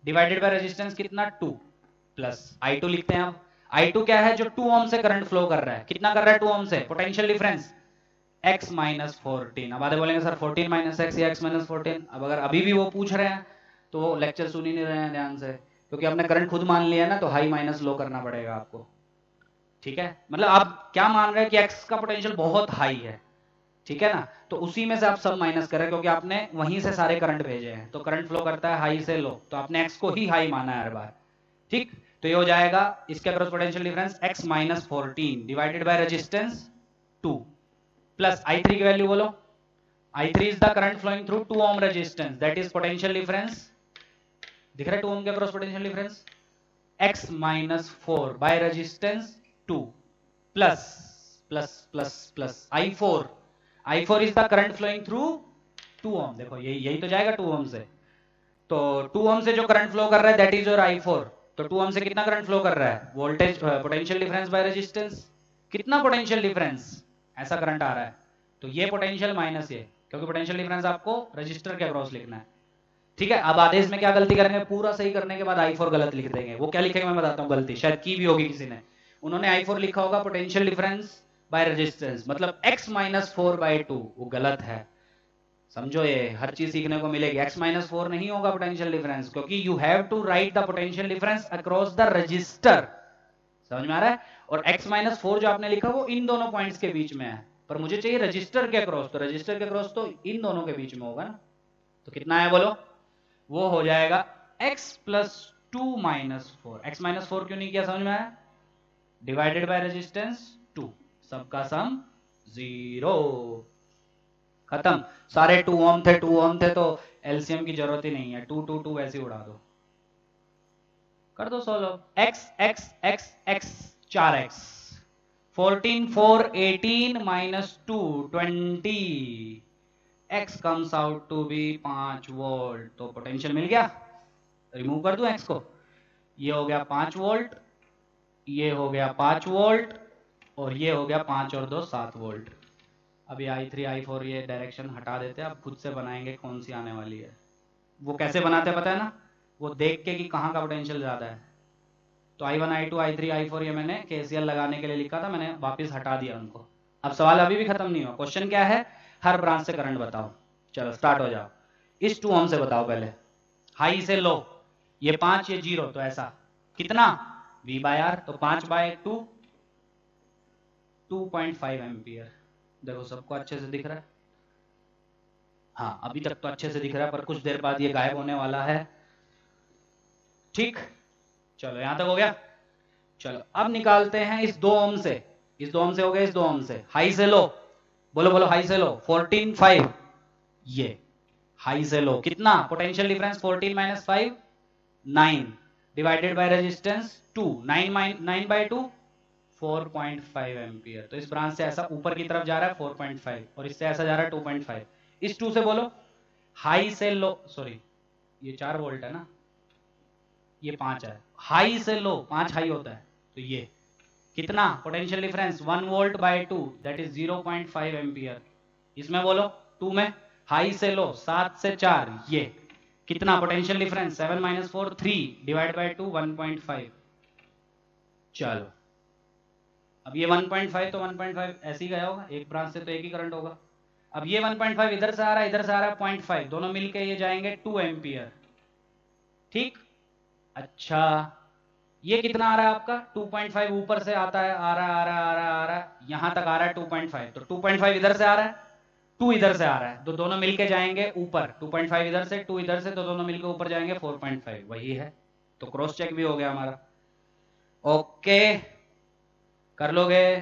divided by resistance कितना 2 प्लस I2 लिखते हैं। अब I2 क्या है, जो 2 ओम से करंट फ्लो कर रहा है, कितना कर रहा है 2 ओम से, पोटेंशियल डिफरेंस x-14। अब आधे बोलेंगे सर 14 - x या x-14। अब अगर अभी भी वो पूछ रहे हैं तो वो लेक्चर सुन ही नहीं रहे हैं ध्यान से, क्योंकि आपने करंट खुद मान लिया ना, तो हाई माइनस लो करना पड़ेगा आपको, ठीक है। मतलब आप क्या मान रहे हैं कि x का पोटेंशियल बहुत हाई है, ठीक है ना, तो उसी में से आप सब माइनस करें, क्योंकि आपने वहीं से सारे करंट भेजे हैं। तो करंट फ्लो करता है हाई से लो, तो आपने x को ही हाई माना है हर बार, ठीक। तो ये हो जाएगा इसके across potential difference x-14 divided by resistance 2 plus I3 की वैल्यू बोलो। I3 is the current flowing through 2 ohm resistance, that is potential difference, दिख रहा है 2 ohm के across potential difference, x-4 by resistance 2 plus I4 is the current flowing through 2 ohm। देखो यही तो जाएगा 2 ohm से, तो 2 ohm से जो करंट फ्लो कर रहा है दैट इज योर I4। तो 2 ohm से कितना करंट फ्लो कर रहा है, voltage potential difference by resistance, कितना पोटेंशियल डिफरेंस, ऐसा करंट आ रहा है, तो ये पोटेंशियल माइनस ये, क्योंकि पोटेंशियल डिफरेंस आपको रजिस्टर के अक्रॉस लिखना है, ठीक है। अब आदेश में क्या गलती करेंगे, पूरा सही करने के बाद I4 गलत लिख देंगे। वो क्या लिखेंगे मैं बताता हूँ, गलती शायद की भी होगी किसी ने, उन्होंने I4 लिखा होगा पोटेंशियल डिफरेंस बाय रेजिस्टेंस, मतलब x-4/2, वो गलत है। समझो ये हर चीज सीखने को मिलेगी, x-4 नहीं होगा पोटेंशियल डिफरेंस, क्योंकि you have to write the potential difference across the resistor, समझ में आ रहा है। और x-4 जो आपने लिखा वो इन दोनों पॉइंट्स के बीच में है, पर मुझे चाहिए रजिस्टर के अक्रॉस, तो रजिस्टर के अक्रॉस तो इन दोनों के बीच में होगा ना। तो कितना है बोलो, वो हो जाएगा x+2 - 4। x-4 क्यों नहीं किया, समझ में आया, डिवाइडेड बाय रेजिस्टेंस 2, सबका सम 0, खत्म। सारे 2 ओम थे, 2 ओम थे तो एलसीएम की जरूरत ही नहीं है, 2 2 2 वैसे ही उड़ा दो, कर दो solve. x x x x 4x 14 4 18 - 2 20, x comes out to be 5 volt. तो पोटेंशियल मिल गया, रिमूव कर दूं x को, ये हो गया 5 वोल्ट, ये हो गया 5 वोल्ट, और ये हो गया 5 और 2 7 वोल्ट। अब ये I3 I4 ये डायरेक्शन हटा देते हैं, अब खुद से बनाएंगे कौन सी आने वाली है। वो कैसे बनाते हैं पता है ना, वो देख के कि कहाँ का पोटेंशियल ज्यादा है। तो I1 I2 I3 I4 ये मैंने KCL लगाने के लिए लिखा था, मैंने वापस हटा दिया उनको। अब सवाल अभी भी खत्म नहीं हुआ, क्वेश्चन क्या है, हर ब्रांच से करंट बताओ। चलो स्टार्ट हो जाओ, इस 2 ओम से बताओ पहले, हाई से लो, ये 5 ये 0, तो ऐसा कितना V/R, तो 5/2 2.5 एम्पियर। देखो सबको अच्छे से दिख रहा है, हाँ, अभी तक तो अच्छे से दिख रहा है, पर कुछ देर बाद ये गायब होने वाला है। ठीक, चलो यहां तक हो गया। चलो अब निकालते हैं इस 2 ओम से, इस 2 ओम से हो गया, इस 2 ओम से हाई से लो, बोलो बोलो हाई से लो, 14 5, ये हाई से लो कितना potential difference, 14 minus 5 9 divided by resistance 2, 9 by 2 4.5 ampere. तो इस ब्रांच से ऐसा ऊपर की तरफ जा रहा है 4.5 और इससे ऐसा जा रहा है 2.5। इस 2 से बोलो हाई से लो, सॉरी ये 4 वोल्ट है ना, ये 5 है, हाई से लो 5 हाई होता है, तो ये कितना potential difference 1 volt by 2 that is 0.5 ampere. इसमें बोलो 2 में हाई से लो 7 से 4, ये कितना potential difference 7 minus 4 3 divide by 2 1.5। चलो अब ये 1.5 तो 1.5 ऐसे ही गया होगा, एक ब्रांच से तो एक ही करंट होगा। अब ये 1.5 इधर से आ रहा है, इधर से आ रहा है 0.5, दोनों मिलके ये जाएंगे 2 एम्पियर। ठीक, अच्छा ये कितना आ रहा है आपका 2.5 ऊपर से आता है, आ रहा है आ रहा है आ रहा है आ रहा है, यहां तक आ रहा है 2.5, तो 2.5 इधर से आ रहा है, 2 इधर से आ रहा है, तो दोनों मिलके जाएंगे ऊपर, 2.5 इधर से 2 इधर से, तो दोनों मिलके ऊपर जाएंगे 4.5, वही है। तो क्रॉस चेक भी हो गया हमारा। ओके कर लोगे?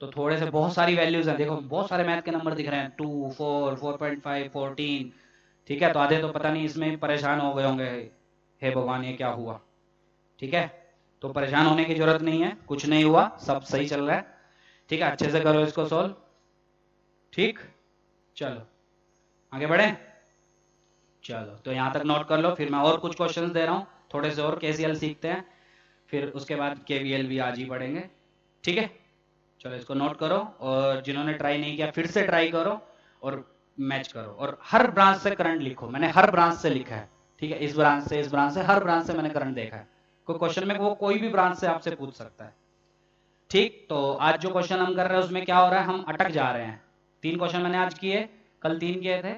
तो थोड़े से बहुत सारी वैल्यूज हैं, देखो बहुत सारे मैथ के नंबर दिख रहे हैं, 2 4 4.5 14। ठीक है, तो आधे तो पता नहीं इसमें परेशान हो गए होंगे, हे भगवान ये क्या हुआ। ठीक है, तो परेशान होने की जरूरत नहीं है, कुछ नहीं हुआ, सब सही चल रहा है। ठीक है, अच्छे से करो इसको सॉल्व। ठीक, चलो आगे बढ़े। चलो तो यहां तक नोट कर लो, फिर मैं और कुछ क्वेश्चंस दे रहा हूं, थोड़े से और केसीएल सीखते हैं, फिर उसके बाद केवीएल भी आज ही पढ़ेंगे। ठीक है, चलो इसको नोट करो, और जिन्होंने ट्राई नहीं किया फिर से ट्राई करो और मैच करो, और हर ब्रांच से करंट लिखो, मैंने हर ब्रांच से लिखा है। ठीक है, इस ब्रांच से, इस ब्रांच से, हर ब्रांच से मैंने करंट देखा है। कोई क्वेश्चन में वो कोई भी ब्रांच से आपसे पूछ सकता है। ठीक, तो आज जो क्वेश्चन हम कर रहे हैं उसमें क्या हो रहा है, हम अटक जा रहे हैं। 3 क्वेश्चन मैंने आज किए, कल 3 किए थे,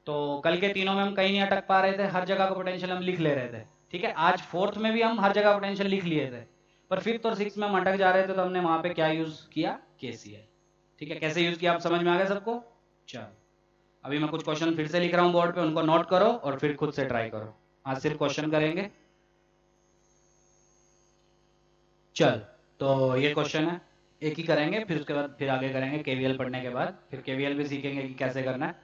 तो कल के तीनों में हम कहीं नहीं अटक पा रहे थे, हर जगह का पोटेंशियल हम लिख ले रहे थे। ठीक है, आज 4th में भी हम हर जगह पोटेंशियल लिख लिए थे, पर 5th और 6th में हम अटक जा रहे थे, तो हमने वहां पे क्या यूज किया, केसीएल। ठीक है, कैसे यूज किया आप समझ में आ गया सबको। चलो अभी मैं कुछ क्वेश्चन फिर से लिख रहा हूँ बोर्ड पे, उनको नोट करो और फिर खुद से ट्राई करो। आज सिर्फ क्वेश्चन करेंगे। चल तो ये क्वेश्चन है, एक ही करेंगे, फिर उसके बाद फिर आगे करेंगे केवीएल पढ़ने के बाद, फिर केवीएल भी सीखेंगे कि कैसे करना है।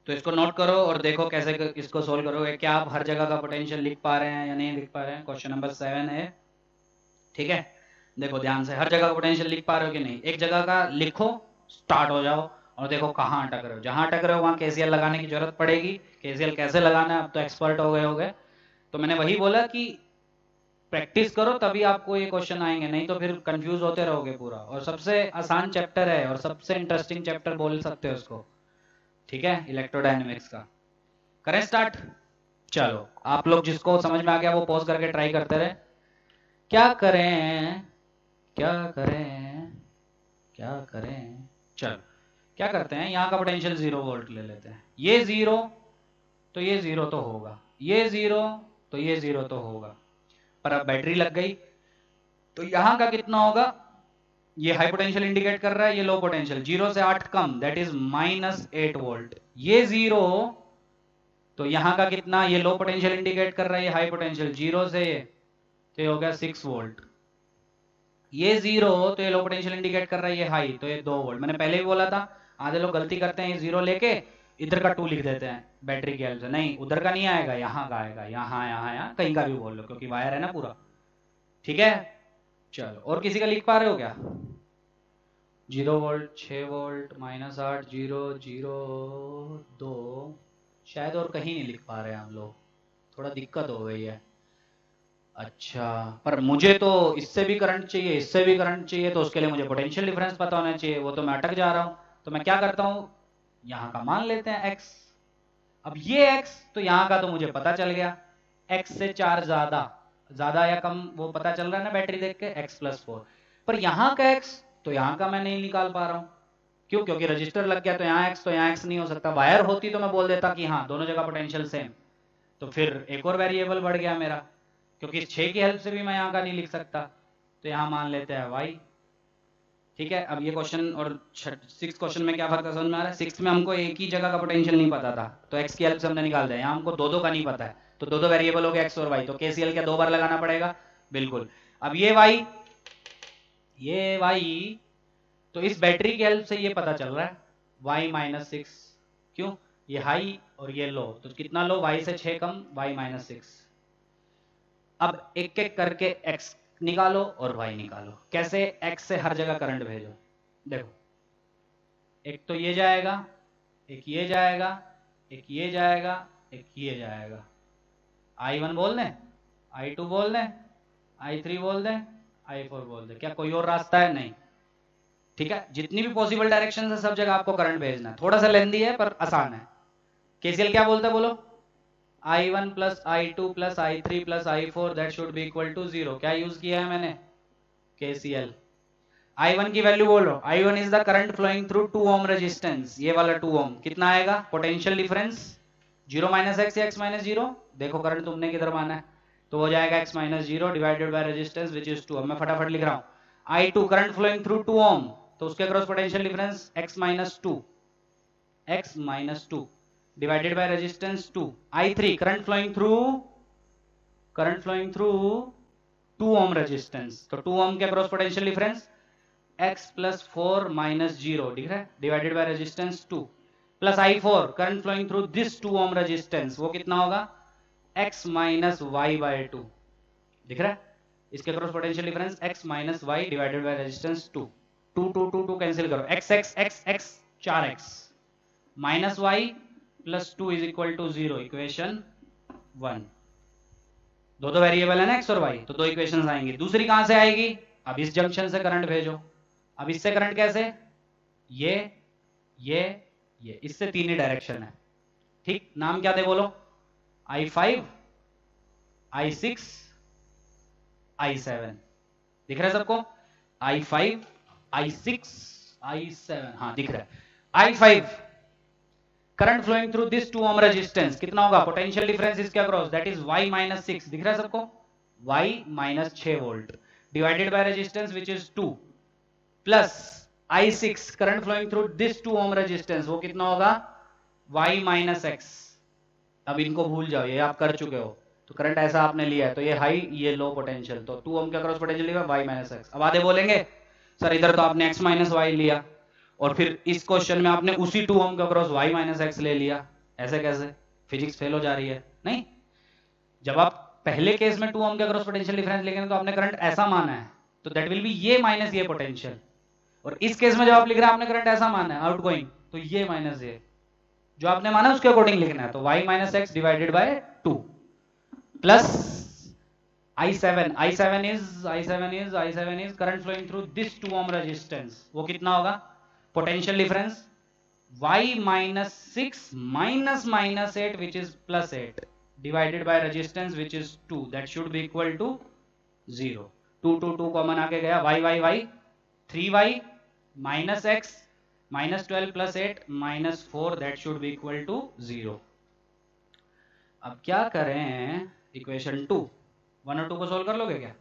तो इसको नोट करो और देखो कैसे इसको सोल्व करोगे, क्या आप हर जगह का पोटेंशियल लिख पा रहे हैं या नहीं लिख पा रहे हैं। क्वेश्चन नंबर 7 है। ठीक है, देखो ध्यान से, हर जगह पोटेंशियल लिख पा रहे हो कि नहीं, एक जगह का लिखो, स्टार्ट हो जाओ और देखो कहाँ अटक रहे हो। जहां अटक रहे हो वहां केसीएल लगाने की जरूरत पड़ेगी। केसीएल कैसे लगाना है अब तो एक्सपर्ट हो गए होगे, तो मैंने वही बोला कि प्रैक्टिस करो तभी आपको ये क्वेश्चन आएंगे, नहीं तो फिर कंफ्यूज होते रहोगे पूरा। और सबसे आसान चैप्टर है और सबसे इंटरेस्टिंग चैप्टर बोल सकते हो उसको। ठीक है, इलेक्ट्रोडायनेमिक्स का। करें स्टार्ट। चलो आप लोग जिसको समझ में आ गया वो पॉज करके ट्राई करते रहे। क्या करें क्या करें क्या करें। चलो क्या करते हैं, यहाँ का पोटेंशियल 0 वोल्ट ले लेते हैं। ये 0 तो ये 0 तो होगा, ये 0 तो ये 0 तो होगा, पर अब बैटरी लग गई तो यहां का कितना होगा, ये हाई पोटेंशियल इंडिकेट कर रहा है, ये लो पोटेंशियल, 0 से 8 कम दैट इज -8 वोल्ट। ये 0 तो यहां का कितना, ये लो पोटेंशियल इंडिकेट कर रहा है, ये हाई पोटेंशियल 0 से तो ये हो गया 6 वोल्ट। ये 0 तो ये लो पोटेंशियल इंडिकेट कर रहा है, ये हाई तो ये 2 वोल्ट। मैंने पहले भी बोला था, आधे लोग गलती करते हैं, ये 0 लेके इधर का 2 लिख देते हैं बैटरी की हेल्प से। नहीं, उधर का नहीं आएगा, यहाँ का आएगा, यहाँ कहीं का भी बोल लो क्योंकि वायर है ना पूरा। ठीक है, चलो और किसी का लिख पा रहे हो क्या। 0 वोल्ट, 6 वोल्ट, -8 0 0 2, शायद और कहीं नहीं लिख पा रहे हम लोग, थोड़ा दिक्कत हो गई है। अच्छा, पर मुझे तो इससे भी करंट चाहिए, इससे भी करंट चाहिए, तो उसके लिए मुझे पोटेंशियल डिफरेंस पता होना चाहिए, वो तो मैं अटक जा रहा हूं। तो मैं क्या करता हूं, यहां का मान लेते हैं x। अब ये x तो यहां का तो मुझे पता चल गया, x से 4 ज्यादा, ज्यादा या कम वो पता चल रहा है ना बैटरी देख के, x + 4। पर यहां का x तो यहां का मैं नहीं निकाल पा रहा हूं, क्यों, क्योंकि रजिस्टर लग गया तो यहाँ x तो यहाँ x नहीं हो सकता। वायर होती तो मैं बोल देता कि हाँ दोनों जगह पोटेंशियल सेम, तो फिर एक और वेरिएबल बढ़ गया मेरा, क्योंकि 6 की हेल्प से भी मैं यहाँ का नहीं लिख सकता। तो यहाँ मान लेते हैं y। ठीक है, अब ये क्वेश्चन और 6 क्वेश्चन में क्या फर्क है समझ में आ रहा है? 6 में हमको एक ही जगह का पोटेंशियल नहीं पता था, तो x की हेल्प से हमने निकाल दिया। यहाँ हमको दो दो का नहीं पता है, तो दो दो वेरिएबल हो गए x और y, तो KCL क्या 2 बार लगाना पड़ेगा? बिल्कुल। अब ये y, तो इस बैटरी की हेल्प से ये पता चल रहा है y माइनस 6, क्यों? ये हाई और ये लो, तो कितना लो? y से 6 कम, y माइनस 6। अब एक एक करके x निकालो और y निकालो। कैसे? x से हर जगह करंट भेजो। देखो, एक तो ये जाएगा, एक ये जाएगा, एक ये जाएगा, एक ये जाएगा। I1 बोल दें, I2 बोल दें, I3 बोल दें, I4 बोल दें। क्या कोई और रास्ता है? नहीं। ठीक है, जितनी भी पॉसिबल डायरेक्शन है सब जगह आपको करंट भेजना है। थोड़ा सा लेंदी है पर आसान है। केसीएल क्या बोलता है बोलो? I1 plus I2 plus I3 plus I4 that should be equal to 0। क्या यूज किया है मैंने? KCL। I1 की वैल्यू बोलो। I1 is the current flowing through 2 ohm resistance, ये वाला 2 ओम। कितना आएगा पोटेंशियल डिफरेंस? 0 माइनस एक्स या एक्स माइनस 0? देखो करंट तुमने किधर माना है, तो हो जाएगा x minus 0 divided by resistance which is 2। अब मैं फटाफट लिख रहा हूं। I2 current flowing through 2 ohm, तो उसके across potential difference x minus 2, x minus 2 divided by resistance 2। I3 current flowing through 2 ohm resistance, तो 2 ओम के across potential difference x plus 4 minus 0, दिख रहा है, divided by resistance 2। Plus I4 current flowing through this 2 ohm resistance, वो कितना होगा? x minus Y bye 2, दिख रहा है, इसके cross potential difference x minus y divided by resistance 2। 2 2 2 2 cancel करो, x x x x 4x minus y plus 2 is equal to 0, equation 1। दो दो वेरिएबल है ना x और y, तो दो इक्वेशंस आएंगी। दूसरी कहां से आएगी? अब इस जंक्शन से करंट भेजो। अब इससे करंट कैसे? ये इससे तीन ही डायरेक्शन है। ठीक, नाम क्या दे बोलो? I5, I6, I7, दिख रहा है सबको? I5, I6, I7, हाँ दिख रहा है। I5 current flowing through this 2 ohm resistance, कितना होगा पोटेंशियल डिफरेंस इसके across? That is y minus 6, दिख रहा है सबको? y minus 6 volt divided by resistance which is 2, plus I6 current flowing through this 2 ohm resistance, वो कितना होगा? y minus x। अब इनको भूल जाओ, ये आप कर चुके हो। तो करंट ऐसा आपने लिया है, तो ये हाई ये लो पोटेंशियल, तो 2 ओम के अक्रॉस पोटेंशियल लिया y माइनस x। अब आधे बोलेंगे सर इधर तो आपने x माइनस वाई लिया और फिर इस क्वेश्चन में आपने उसी 2 ओम के अक्रॉस y माइनस x ले लिया, ऐसे कैसे? फिजिक्स फेल हो जा रही है। नहीं, जब आप पहले केस में 2 ओम के अक्रॉस पोटेंशियल डिफरेंस लेंगे तो आपने करंट ऐसा माना है, तो दैट विल बी ये माइनस ये पोटेंशियल। और इस केस में जब आप लिख रहे हैं आपने करंट ऐसा माना है आउटगोइंग, तो ये माइनस ये, जो आपने माना उसके अकॉर्डिंग लिखना है। तो y minus x divided by 2 plus I7 is current flowing through this 2 ohm resistance, वो कितना होगा potential difference? y minus 6 minus minus 8 which is plus 8 divided by resistance which is 2, that should be equal to 0। 2 2 2 common आके गया, y 3y minus x minus 12 plus 8 minus 4, that should be equal to 0। अब क्या करें? Equation 2, 1 और 2 को solve कर लोगे क्या?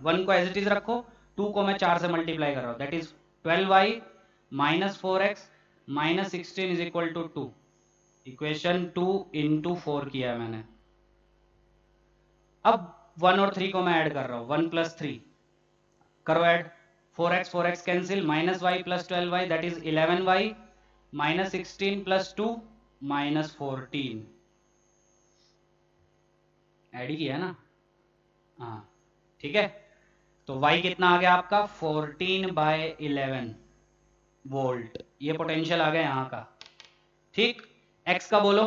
1 को एज इट इज रखो, 2 को मैं 4 से मल्टीप्लाई कर रहा हूं, that is 12y minus 4x minus 16 is equal to 2। Equation 2 into 4 किया है मैंने। अब 1 और 3 को मैं ऐड कर रहा हूं, 1 प्लस 3 करो add, 4x cancel, minus y plus 12y that is 11y minus 16 plus 2 minus 14। Add ही किया ना? हाँ ठीक है, तो y कितना आ गया आपका? 14/11 वोल्ट, ये पोटेंशियल आ गया यहां का। ठीक, x का बोलो।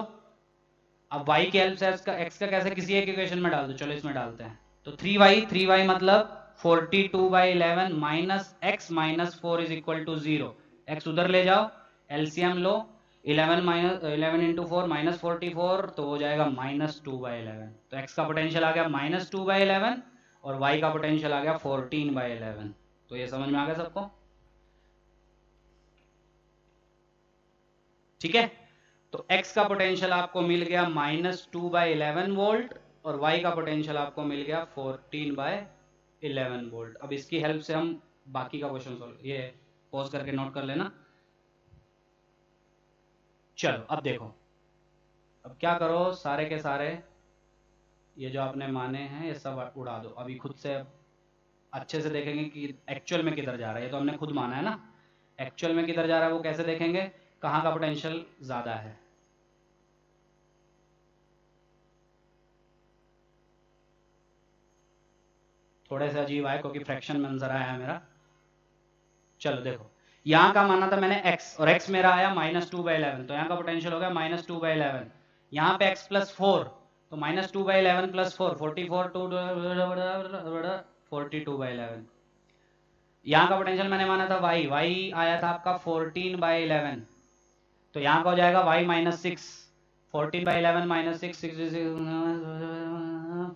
अब y की हेल्प से x का कैसे किसी एक इक्वेशन में डाल दो, चलो इसमें डालते हैं। तो 3y मतलब 42/11 minus x minus 4 is equal to 0। x उधर ले जाओ, एलसीएम लो, 11 इंटू 4 माइनस 44, तो हो जाएगा माइनस 2/11। तो x का पोटेंशियल आ गया माइनस 2/11 और y का पोटेंशियल आ गया 14/11। तो ये समझ में आ गया सबको? ठीक है, तो x का पोटेंशियल आपको मिल गया माइनस 2/11 वोल्ट और y का पोटेंशियल आपको मिल गया 14/11 वोल्ट। अब इसकी हेल्प से हम बाकी का क्वेश्चन सॉल्व, ये पॉज करके नोट कर लेना। चलो अब देखो, अब क्या करो, सारे के सारे ये जो आपने माने हैं ये सब उड़ा दो। अभी खुद से अच्छे से देखेंगे कि एक्चुअल में किधर जा रहा है। ये तो हमने खुद माना है ना, एक्चुअल में किधर जा रहा है वो कैसे देखेंगे, कहाँ का पोटेंशियल ज़्यादा है। थोड़े से अजीब आए क्योंकि फ्रैक्शन में आंसर आया है मेरा। चलो देखो, यहाँ का माना था मैंने x, और x मेरा आया -2/11, तो यहाँ का पोटेंशियल हो गया -2/11। यहाँ पे x + 4, तो -2/11 + 4 42/11। यहाँ का पोटेंशियल मैंने माना था y आया था आपका 14/11, तो यहाँ का हो जाएगा y -6, 14/11 - 6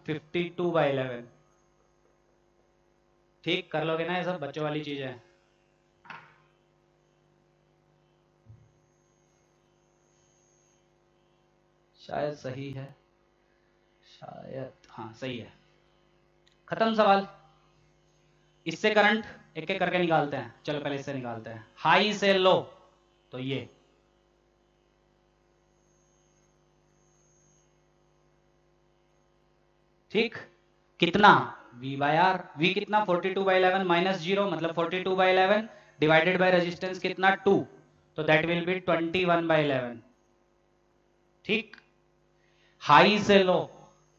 52/11। ठीक कर लोगे ना, ये सब बच्चों वाली चीजें हैं। शायद सही है, शायद हाँ सही है। खत्म सवाल। इससे करंट एक एक करके निकालते हैं। चलो पहले इससे निकालते हैं, हाई से लो, तो ये ठीक कितना V/R, V कितना 42/11 -0 मतलब 42/11 डिवाइडेड बाय रेजिस्टेंस कितना 2, तो दैट विल बी 21/11। ठीक, हाई से लो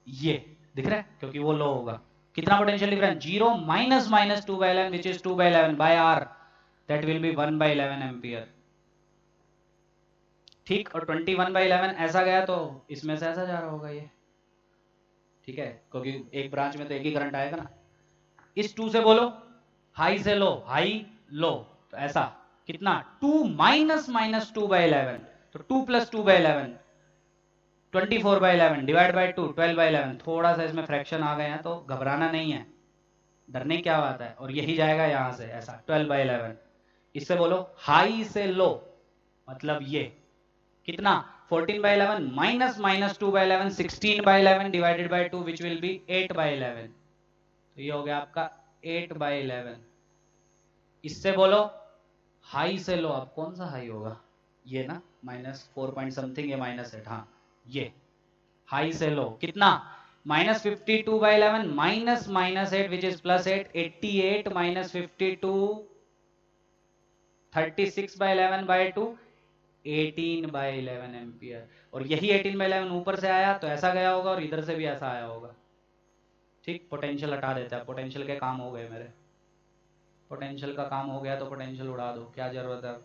ये दिख रहा है क्योंकि वो लो होगा। कितना potential difference 0 - -2/11 which is 2/11 by R, that will be 1/11 ampere. ठीक, और 21/11 ऐसा गया तो इसमें से ऐसा जा रहा होगा ये। ठीक है, क्योंकि एक ब्रांच में तो एक ही करंट आएगा ना। इस 2 से बोलो हाई से लो, हाई लो, तो ऐसा कितना 2 - -2/11, तो 2 + 2/11 24/11 डिवाइड बाय 2 12/11। थोड़ा सा इसमें फ्रैक्शन आ गए हैं तो घबराना नहीं है, डरने क्या बात है। और यही जाएगा यहां से ऐसा 12/11। इससे बोलो हाई से लो, मतलब ये कितना 14/11 -2/11 16/11 divided by 2 which will B 8/11। तो ये हो गया आपका 8/11। इससे बोलो हाई से लो, अब कौन सा हाई होगा, ये ना -4 पॉइंट समथिंग, ये -8, हाँ ये हाई से लो कितना -52/11 -8 विच इज +8 88 -52 36/11/2 18/11 एम्पियर। और यही 18/11 ऊपर से आया तो ऐसा गया होगा, और इधर से भी ऐसा आया होगा। ठीक, पोटेंशियल हटा देता है, पोटेंशियल के काम हो गए मेरे। पोटेंशियल का काम हो गया तो पोटेंशियल उड़ा दो, क्या जरूरत है।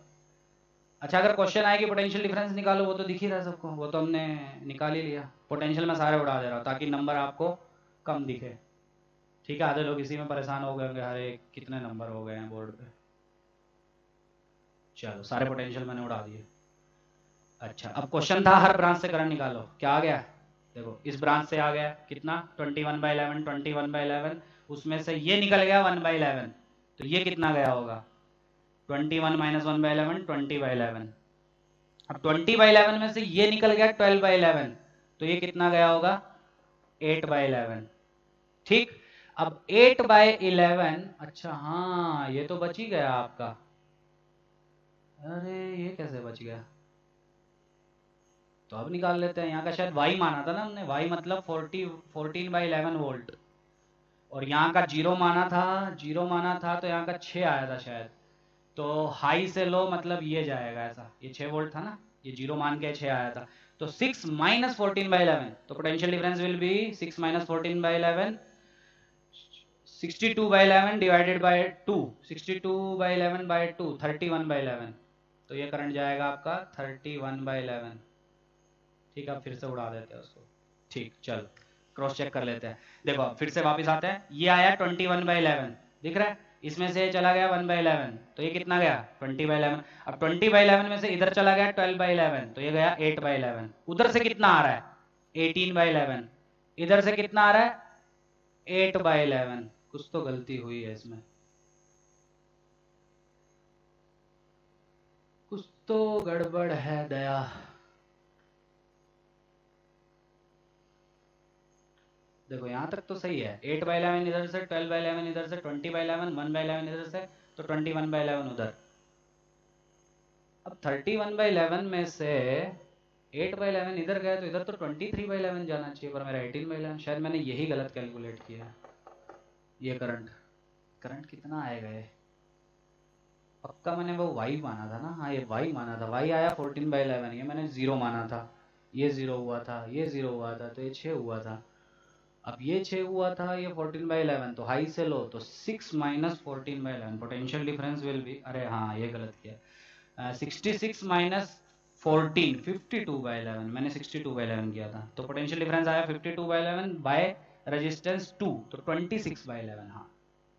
अच्छा, अगर क्वेश्चन आए कि पोटेंशियल डिफरेंस निकालो, वो तो दिख ही रहा है सबको, वो तो हमने निकाल ही लिया। पोटेंशियल में सारे उड़ा दे रहा हूँ ताकि नंबर आपको कम दिखे। ठीक है, आधे लोग इसी में परेशान हो गए होंगे, अरे कितने नंबर हो गए हैं बोर्ड पे। चलो सारे पोटेंशियल मैंने उड़ा दिए। अच्छा, अब क्वेश्चन था हर ब्रांच से करंट निकालो, क्या आ गया देखो, इस ब्रांच से आ गया कितना 21/11 21/11, उसमें से ये निकल गया 1/11, तो ये कितना गया होगा 21 - 1/11 20/11। अब 20/11 में से ये निकल गया 12/11, तो ये कितना गया होगा 8/11। ठीक, अब 8/11, अच्छा हाँ ये तो बच ही गया आपका। अरे ये कैसे बच गया, तो अब निकाल लेते हैं। यहाँ का शायद y माना था ना हमने, y मतलब 14/11 वोल्ट, और यहाँ का 0 माना था, 0 माना था तो यहाँ का 6 आया था शायद। तो हाई से लो मतलब ये जाएगा ऐसा, ये 6 वोल्ट था ना, ये 0 मान के 6 आया था, तो 6 - 14/11, तो potential difference will be 6 - 14/11 62/11 divided by 2, 62/11/2 31/11, तो ये करंट जाएगा आपका 31/11। ठीक है, अब फिर से उड़ा देते हैं उसको। ठीक, चलो क्रॉस चेक कर लेते हैं। देखो फिर से वापस आते हैं, ये आया 21/11 दिख रहा है, इसमें से चला गया 1/11, तो ये कितना गया 20/11। अब 20/11 में से इधर चला गया 12/11, तो ये गया 8/11। उधर से कितना आ रहा है 18/11, इधर से कितना आ रहा है 8/11। कुछ तो गलती हुई है इसमें, कुछ तो गड़बड़ है दया। देखो यहाँ तक तो सही है, 8/11 इधर से 12/11 इधर से 20/11 1/11 इधर से तो 21/11 उधर। अब 31/11 में से 8/11 इधर गया, तो इधर तो 23/11 जाना चाहिए, पर मेरा 18/11। शायद मैंने यही गलत कैलकुलेट किया। ये करंट कितना आएगा ये? पक्का मैंने वो y माना था ना, हाँ ये y माना था, y आया 14/11, ये मैंने 0 माना था, ये 0 हुआ था, ये 0 हुआ था, तो ये 6 हुआ था। अब ये 6 हुआ था, ये 14/11, तो हाई से लो तो 6 minus 14/11, potential difference will be, अरे हाँ ये गलत किया, 66 माइनस 14, 52/11, मैंने 62/11 किया था, तो पोटेंशियल डिफरेंस आया 52/11 बाय रेजिस्टेंस 2, तो 26/11। हाँ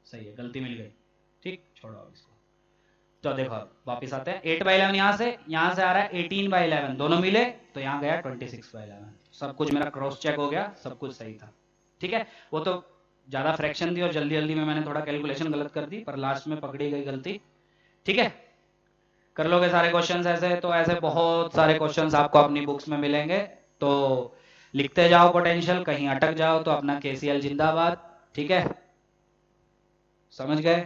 सही है, गलती मिल गई। ठीक, छोड़ो अब इसको। तो देखो वापस आते हैं, 8/11 यहाँ से आ रहा है 18/11, दोनों मिले तो यहाँ गया 26/11। सब कुछ मेरा क्रॉस चेक हो गया, सब कुछ सही था। ठीक है, वो तो ज्यादा फ्रैक्शन थी और जल्दी जल्दी में मैंने थोड़ा कैलकुलेशन गलत कर दी, पर लास्ट में पकड़ी गई गलती। ठीक है, कर लोगे सारे क्वेश्चंस ऐसे? तो ऐसे बहुत सारे क्वेश्चंस आपको अपनी बुक्स में मिलेंगे, तो लिखते जाओ पोटेंशियल, कहीं अटक जाओ तो अपना केसीएल जिंदाबाद। ठीक है, समझ गए?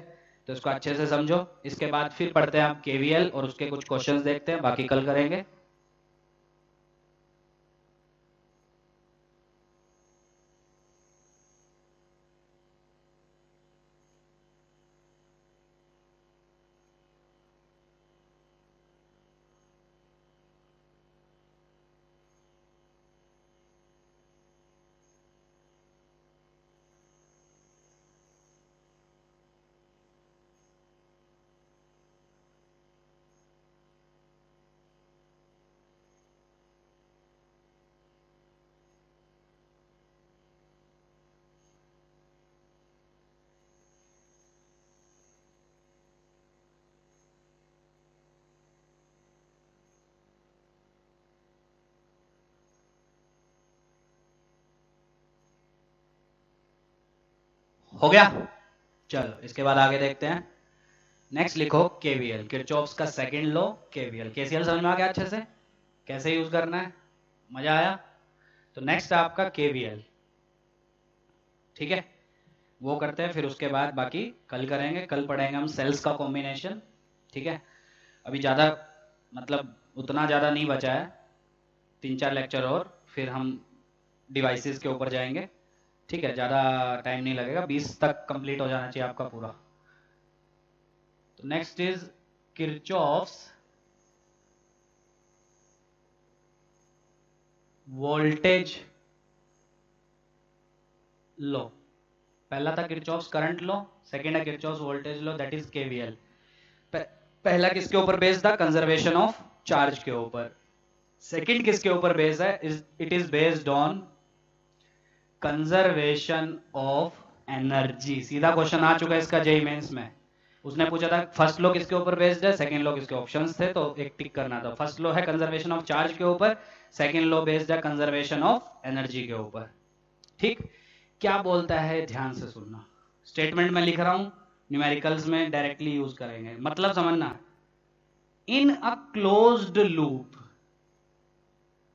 तो इसको अच्छे से समझो। इसके बाद फिर पढ़ते हैं आप केवीएल और उसके कुछ क्वेश्चंस देखते हैं, बाकी कल करेंगे। हो गया? चलो इसके बाद आगे देखते हैं। नेक्स्ट लिखो केवीएल, किरचॉफ्स का सेकंड लॉ, केवीएल। केसीएल समझ में आ गया अच्छे से कैसे यूज करना है? मजा आया? तो नेक्स्ट आपका केवीएल। ठीक है, वो करते हैं, फिर उसके बाद बाकी कल करेंगे। कल पढ़ेंगे हम सेल्स का कॉम्बिनेशन। ठीक है, अभी ज़्यादा मतलब उतना ज़्यादा नहीं बचा है, 3-4 लेक्चर और फिर हम डिवाइसेस के ऊपर जाएंगे। ठीक है, ज़्यादा टाइम नहीं लगेगा, 20 तक कंप्लीट हो जाना चाहिए आपका पूरा। तो next is Kirchhoff's voltage law. पहला था किरचॉफ्स करंट लॉ, सेकंड है Kirchhoff's voltage law, that is KVL. पहला किसके ऊपर बेस्ड था? कंजर्वेशन ऑफ चार्ज के ऊपर। सेकंड किसके ऊपर बेस्ड है? It is based on conservation of energy. सीधा क्वेश्चन आ चुका है इसका जेईई मेंस में। उसने पूछा था फर्स्ट लॉ किसके ऊपर बेस्ड है, सेकंड लॉ किसके, ऑप्शंस थे तो एक टिक करना था। फर्स्ट लॉ है कंजर्वेशन ऑफ चार्ज के ऊपर, सेकंड लॉ बेस्ड है कंजर्वेशन ऑफ एनर्जी के ऊपर। ठीक, क्या बोलता है ध्यान से सुनना। स्टेटमेंट में लिख रहा हूं, न्यूमेरिकल्स में डायरेक्टली यूज करेंगे, मतलब समझना। इन अ क्लोज्ड लूप,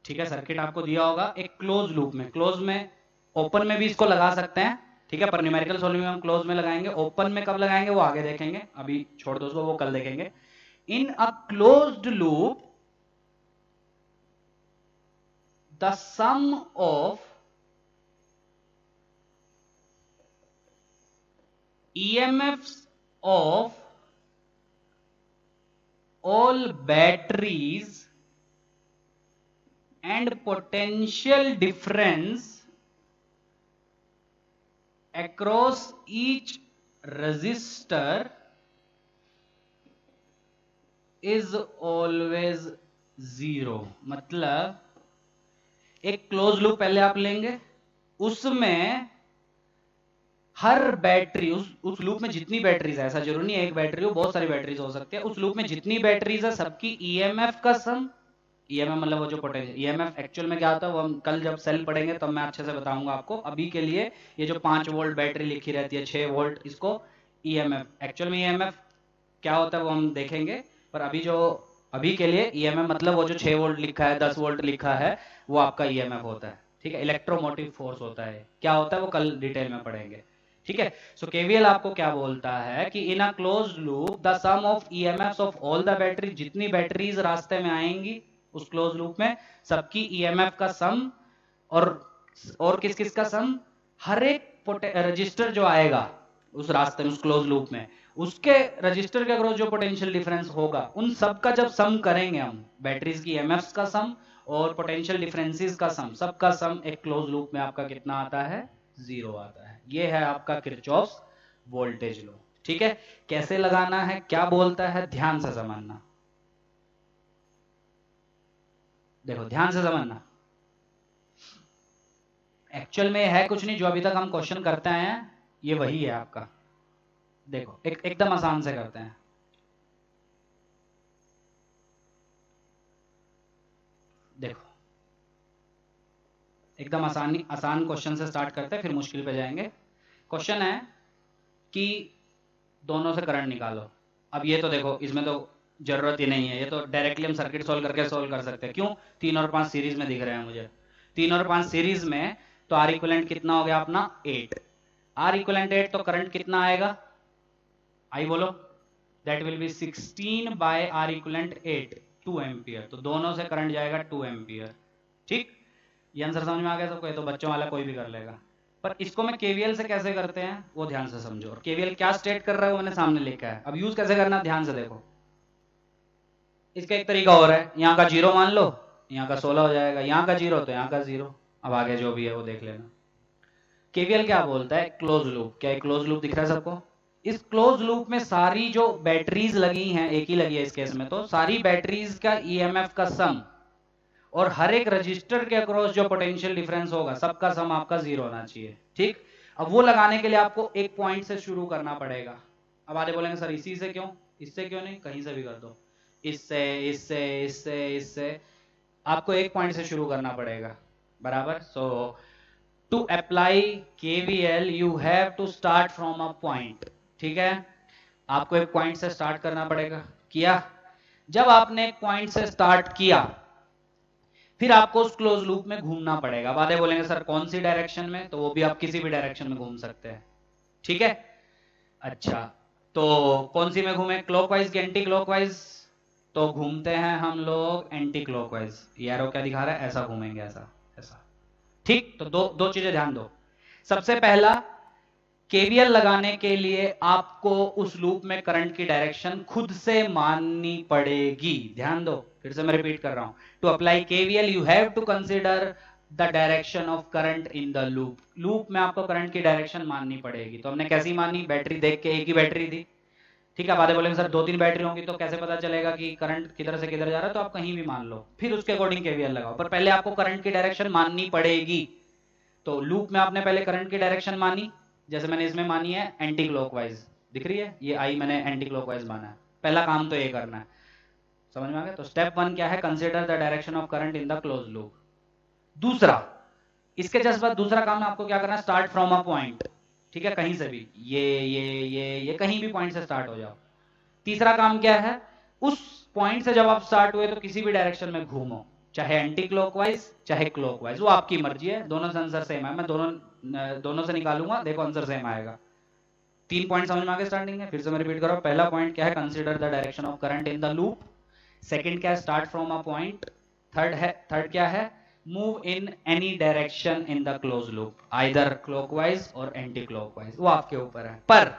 ठीक है, सर्किट आपको दिया होगा एक क्लोज लूप में, क्लोज में ओपन में भी इसको लगा सकते हैं, ठीक है, पर न्यूमेरिकल सॉल्यूशन में हम क्लोज में लगाएंगे। ओपन में कब लगाएंगे वो आगे देखेंगे, अभी छोड़ दो उसको, वो कल देखेंगे। In a closed loop the sum of EMFs of all batteries and potential difference across each resistor is always zero। मतलब एक क्लोज लूप पहले आप लेंगे, उसमें हर बैटरी, उस लूप में जितनी बैटरीज है, ऐसा जरूरी नहीं है एक बैटरी हो, बहुत सारी बैटरीज हो सकती है, उस लूप में जितनी बैटरीज है सबकी ईएमएफ का सम। ईएमएफ मतलब वो जो पोटेंशियल, ईएमएफ एक्चुअल में क्या होता है वो हम कल जब सेल पढ़ेंगे तब मैं अच्छे से बताऊंगा आपको। अभी के लिए ये जो 5 वोल्ट बैटरी लिखी रहती है, 6 वोल्ट, इसको ईएमएफ, एक्चुअल में ईएमएफ क्या होता है वो हम देखेंगे, पर अभी के लिए ईएमएफ मतलब वो जो 6 वोल्ट लिखा है, 10 वोल्ट लिखा है, वो आपका ईएमएफ होता है। ठीक है, इलेक्ट्रोमोटिव फोर्स होता है, क्या होता है वो कल डिटेल में पढ़ेंगे। ठीक है। सो केवीएल आपको क्या बोलता है कि in a close loop the sum of EMF of all the battery, जितनी बैटरीज रास्ते में आएंगी उस क्लोज लूप में, सबकी ईएमएफ का सम, और किस किस का सम, हर एक रजिस्टर जो आएगा उस रास्ते में, उस क्लोज लूप में, उसके रजिस्टर के अक्रॉस जो पोटेंशियल डिफरेंस होगा, उन सब का जब सम करेंगे हम, बैटरीज की ईएमएफ का सम और पोटेंशियल डिफरेंसेस का सम, सबका सम एक क्लोज लूप में आपका कितना आता है, 0 आता है। ये है आपका किरचॉफ्स वोल्टेज लॉ। ठीक है, कैसे लगाना है, क्या बोलता है, ध्यान से समझना। देखो ध्यान से समझना, एक्चुअल में है कुछ नहीं, जो अभी तक हम क्वेश्चन करते आए हैं ये वही है आपका। देखो एकदम आसान से करते हैं। देखो एकदम आसान क्वेश्चन से स्टार्ट करते हैं, फिर मुश्किल पे जाएंगे। क्वेश्चन है कि दोनों से करंट निकालो। अब ये तो देखो इसमें तो जरूरत ही नहीं है, ये तो डायरेक्टली हम सर्किट सोल्व करके सोल्व कर सकते हैं। क्यों, 3 और 5 सीरीज में दिख रहे हैं मुझे, 3 और 5 सीरीज में, तो आर इक्वलेंट कितना हो गया अपना 8, आर इक्वलेंट 8, तो करंट कितना आएगा, आई बोलो, that will be 16 by R equivalent 8, 2 ampere. तो दोनों से करंट जाएगा 2 एम्पियर। ठीक, ये आंसर समझ में आ गया सबको, ये तो बच्चों वाला कोई भी कर लेगा। पर इसको मैं केवीएल से कैसे करते हैं वो ध्यान से समझो, और केवीएल क्या स्टेट कर रहा है वो मैंने सामने लिखा है। अब यूज कैसे करना ध्यान से देखो। इसका एक तरीका और है, यहाँ का 0 मान लो, यहाँ का 16 हो जाएगा, यहाँ का 0 तो यहाँ का 0। अब आगे जो भी है वो देख लेना। केवीएल क्या बोलता है, क्लोज लूप, क्या क्लोज लूप दिख रहा है सबको, इस क्लोज लूप में सारी जो बैटरीज लगी हैं, एक ही लगी है इस केस में, तो सारी बैटरीज का ईएमएफ का सम और हर एक रजिस्टर के अक्रॉस जो पोटेंशियल डिफरेंस होगा, सबका सम आपका 0 होना चाहिए। ठीक, अब वो लगाने के लिए आपको एक पॉइंट से शुरू करना पड़ेगा। अब आगे बोलेंगे सर इसी से क्यों, इससे क्यों नहीं, कहीं से भी कर दो, इससे इससे इससे इससे, आपको एक पॉइंट से शुरू करना पड़ेगा, बराबर। So to apply KVL you have to start from a point. ठीक है, आपको एक पॉइंट से स्टार्ट करना पड़ेगा। किया, जब आपने एक पॉइंट से स्टार्ट किया, फिर आपको उस क्लोज लूप में घूमना पड़ेगा। बाद में बोलेंगे सर कौन सी डायरेक्शन में, तो वो भी आप किसी भी डायरेक्शन में घूम सकते हैं। ठीक है, अच्छा, तो कौन सी में घूमे, क्लॉकवाइज की एंटी क्लॉकवाइज, तो घूमते हैं हम लोग एंटी क्लॉकवाइज। ये एरो क्या दिखा रहा है, ऐसा घूमेंगे, ऐसा ऐसा। ठीक, तो दो दो चीजें ध्यान दो। सबसे पहला, केवीएल लगाने के लिए आपको उस लूप में करंट की डायरेक्शन खुद से माननी पड़ेगी। ध्यान दो, फिर से मैं रिपीट कर रहा हूं, to apply KVL you have to consider the direction of current in the loop. Loop में आपको करंट की डायरेक्शन माननी पड़ेगी। तो हमने कैसी मानी, बैटरी देख के, एक ही बैटरी थी। ठीक है, बाद में बोलेंगे सर 2-3 बैटरी होंगी तो कैसे पता चलेगा कि करंट किधर से किधर जा रहा है, तो आप कहीं भी मान लो, फिर उसके अकॉर्डिंग केवीएल लगाओ, पर पहले आपको करंट की डायरेक्शन माननी पड़ेगी। तो लूप में आपने पहले करंट की डायरेक्शन मानी, जैसे मैंने इसमें मानी है एंटी क्लॉकवाइज, दिख रही है ये आई, मैंने एंटी क्लॉकवाइज माना है। पहला काम तो ये करना है, समझ में आ गया। तो स्टेप 1 क्या है, consider the direction of current in the close loop. दूसरा, इसके जस्ट बाद दूसरा काम आपको क्या करना है, स्टार्ट फ्रॉम अ पॉइंट। ठीक है, कहीं से भी, ये कहीं भी पॉइंट से स्टार्ट हो जाओ। तीसरा काम क्या है, उस पॉइंट से जब आप स्टार्ट हुए तो किसी भी डायरेक्शन में घूमो, चाहे एंटी क्लॉकवाइज चाहे क्लॉकवाइज, वो आपकी मर्जी है, दोनों से आंसर सेम है। मैं दोनों से निकालूंगा, देखो आंसर सेम आएगा। 3 पॉइंट समझ में आ गए स्टार्टिंग में, फिर से मैं रिपीट कर रहा हूं। पहला पॉइंट क्या है, consider the direction of current in the loop. Second क्या है, start from a point. Third क्या है, move in any direction in the close loop, either clockwise और एंटी क्लॉकवाइज, वो आपके ऊपर है। पर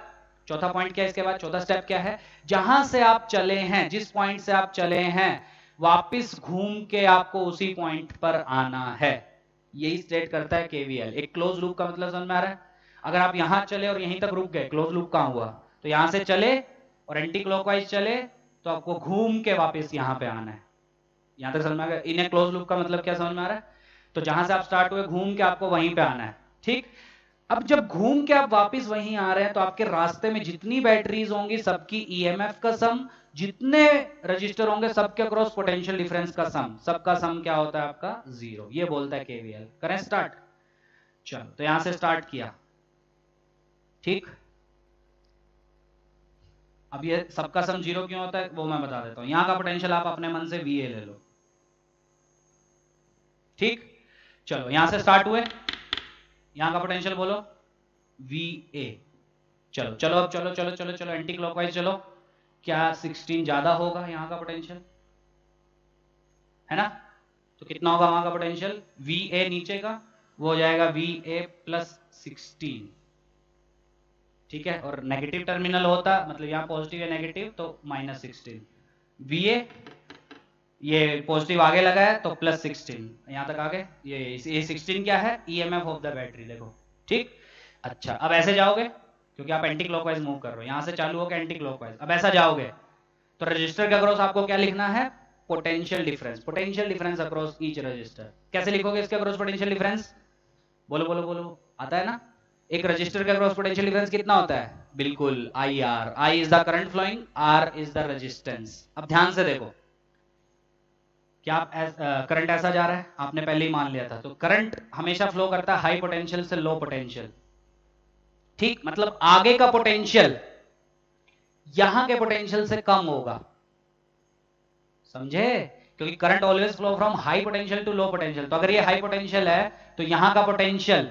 चौथा पॉइंट क्या है, इसके बाद चौथा स्टेप क्या है, जहां से आप चले हैं, जिस पॉइंट से आप चले हैं, वापस घूम के आपको उसी पॉइंट पर आना है। यही स्टेट करता है केवीएल। एक क्लोज लूप का मतलब समझ में आ रहा है, अगर आप यहां चले और यहीं तक रुक गए, क्लोज लूप कहां हुआ, तो यहां से चले और एंटी क्लॉकवाइज चले, तो आपको घूम के वापस यहां पे आना है। यहां तक समझ में आ गया। इन क्लोज लूप का मतलब क्या समझ में आ रहा है, तो जहां से आप स्टार्ट हुए घूम के आपको वहीं पे आना है। ठीक, अब जब घूम के आप वापस वहीं आ रहे हैं, तो आपके रास्ते में जितनी बैटरीज होंगी सबकी ईएमएफ का सम, जितने रजिस्टर होंगे सबके अक्रॉस पोटेंशियल डिफरेंस का सम, सबका सम क्या होता है आपका 0। ये बोलता है केवीएल। करें स्टार्ट, चलो तो यहां से स्टार्ट किया। ठीक, अब ये सबका सम 0 क्यों होता है वो मैं बता देता हूं। यहां का पोटेंशियल आप अपने मन से VA ले लो। ठीक, चलो यहां से स्टार्ट हुए, यहां का पोटेंशियल बोलो वी ए। चलो चलो अब चलो चलो चलो चलो एंटी क्लॉकवाइज चलो। क्या 16 ज्यादा होगा यहाँ का पोटेंशियल, है ना? तो कितना होगा वहां का पोटेंशियल? वी ए नीचे का वो हो जाएगा वी ए प्लस 16, ठीक है। और नेगेटिव टर्मिनल होता, मतलब यहाँ पॉजिटिव है नेगेटिव, तो माइनस 16। वी ए ये पॉजिटिव आगे लगा है तो प्लस 16 यहां तक आगे। ये 16 क्या है? ईएमएफ ऑफ द बैटरी, देखो, ठीक। अच्छा अब ऐसे जाओगे क्योंकि आप एंटी क्लॉकवाइज मूव कर रहे हो, यहां से चालू होकर एंटी क्लॉकवाइज। अब ऐसा जाओगे तो रजिस्टर के अक्रॉस आपको क्या लिखना है? Potential difference. Potential difference across each register. कैसे लिखोगे इसके अक्रॉस पोटेंशियल डिफरेंस? बोलो बोलो बोलो, आता है ना? एक रजिस्टर के अक्रॉस पोटेंशियल डिफरेंस कितना होता है? बिल्कुल, I R. I is the current flowing, R is the resistance. अब ध्यान से देखो, क्या आप करंट ऐसा जा रहा है? आपने पहले ही मान लिया था। तो करंट हमेशा फ्लो करता है हाई पोटेंशियल से लो पोटेंशियल, ठीक। मतलब आगे का पोटेंशियल यहां के पोटेंशियल से कम होगा, समझे? क्योंकि current always flow from high potential to low potential. तो अगर ये हाई पोटेंशियल है तो यहां का पोटेंशियल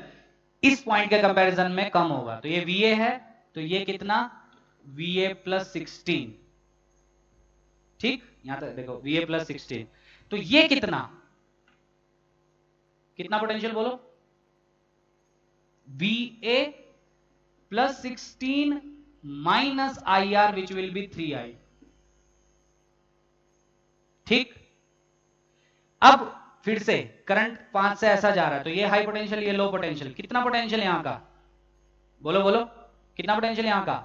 इस पॉइंट के कंपैरिजन में कम होगा। तो ये VA है, तो ये कितना? VA प्लस 16, ठीक। यहां तक देखो VA प्लस 16। तो ये कितना कितना पोटेंशियल बोलो? VA plus 16 minus IR which will be 3I, ठीक। अब फिर से करंट 5 से ऐसा जा रहा है, तो ये हाई पोटेंशियल ये लो पोटेंशियल। कितना पोटेंशियल यहां का? बोलो बोलो, कितना पोटेंशियल यहां का?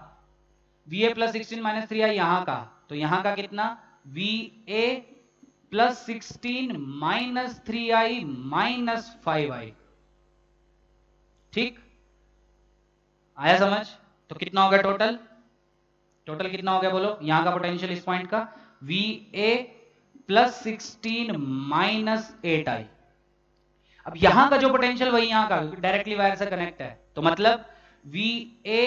VA प्लस 16 माइनस 3I यहां का। तो यहां का कितना? VA plus 16 minus 3I minus 5I, ठीक। आया समझ? तो कितना हो गया टोटल? टोटल कितना हो गया बोलो? यहां का पोटेंशियल इस पॉइंट का VA प्लस 16 माइनस 8I। अब यहां का जो पोटेंशियल वही यहां का, डायरेक्टली वायर से कनेक्ट है। तो मतलब VA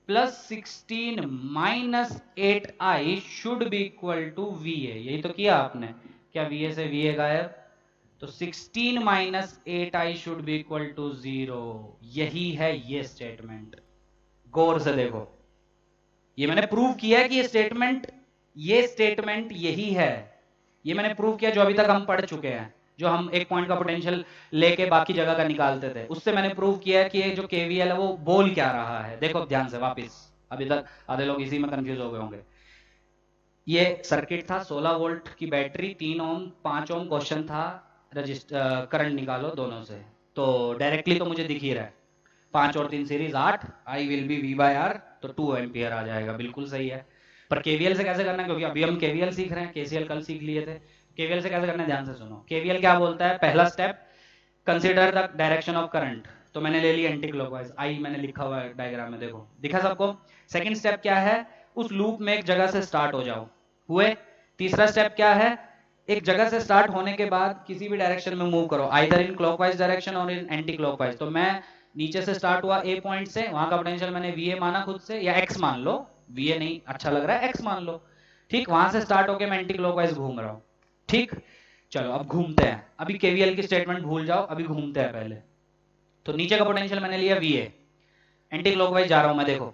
plus 16 minus 8I should be equal to VA। यही तो किया आपने, क्या VA से VA गायब? तो 16 minus 8I should be equal to 0। यही है ये स्टेटमेंट, गौर से देखो। ये मैंने प्रूव किया है कि ये स्टेटमेंट यही है। ये मैंने प्रूव किया जो अभी तक हम पढ़ चुके हैं, जो हम एक पॉइंट का पोटेंशियल लेके बाकी जगह का निकालते थे, उससे मैंने प्रूव किया है कि ये जो केवीएल है वो बोल क्या रहा है। देखो ध्यान से वापस, अभी तक आधे लोग इसी में कंफ्यूज हो गए होंगे। ये सर्किट था 16 वोल्ट की बैटरी, 3 ओम 5 ओम क्वेश्चन था, रजिस्टर करंट निकालो दोनों से। तो डायरेक्टली तो मुझे दिख ही रहा है 5 और 3 series 8, I will be V by R, तो 2 एम्पियर आ जाएगा, बिल्कुल सही है। पर केवीएल से कैसे करना है? क्योंकि अभी हम केवीएल सीख रहे हैं, केसीएल कल सीख लिए थे। केवीएल से कैसे करना है ध्यान से सुनो। केवीएल क्या बोलता है? पहला step, consider the direction of current. तो मैंने ले लिया एंटी क्लॉकवाइज, आई मैंने लिखा हुआ है डायग्राम में, देखो दिखा सबको। सेकंड स्टेप क्या है? उस लूप में एक जगह से स्टार्ट हो जाओ, हुए। तीसरा स्टेप क्या है? एक जगह से स्टार्ट होने के बाद किसी भी डायरेक्शन में मूव करो, आइदर इन क्लॉकवाइज डायरेक्शन और इन एंटी क्लॉकवाइज। तो मैं नीचे से स्टार्ट हुआ ए पॉइंट से, वहां का पोटेंशियल मैंने VA माना खुद से, या X मान लो, VA नहीं अच्छा लग रहा है, X मान लो, ठीक। वहां से स्टार्ट होके मैं एंटी क्लॉकवाइज घूम रहा हूं, ठीक। चलो अब घूमते हैं, अभी केवीएल की स्टेटमेंट भूल जाओ, अभी घूमते हैं पहले। तो नीचे का पोटेंशियल मैंने लिया VA, एंटी क्लॉकवाइज जा रहा हूं मैं, देखो।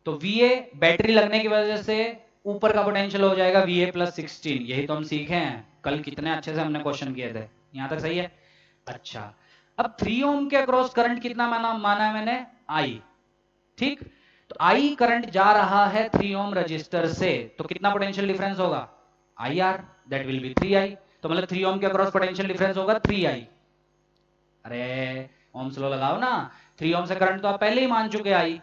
तो VA बैटरी लगने की वजह से ऊपर का पोटेंशियल हो जाएगा VA प्लस 16। यही तो हम सीखे हैं कल, कितने अच्छे से हमने क्वेश्चन किए थे। यहां तक सही है? अच्छा, अब 3 ओम के अक्रॉस करंट कितना माना है मैंने? I, ठीक। तो I करंट जा रहा है 3 ओम रजिस्टर से, तो कितना पोटेंशियल डिफरेंस होगा? IR, that will be 3I। तो मतलब 3 ओम के अक्रॉस पोटेंशियल डिफरेंस होगा 3I। अरे ओम्स लॉ लगाओ ना, 3 ओम से करंट तो आप पहले ही मान चुके I,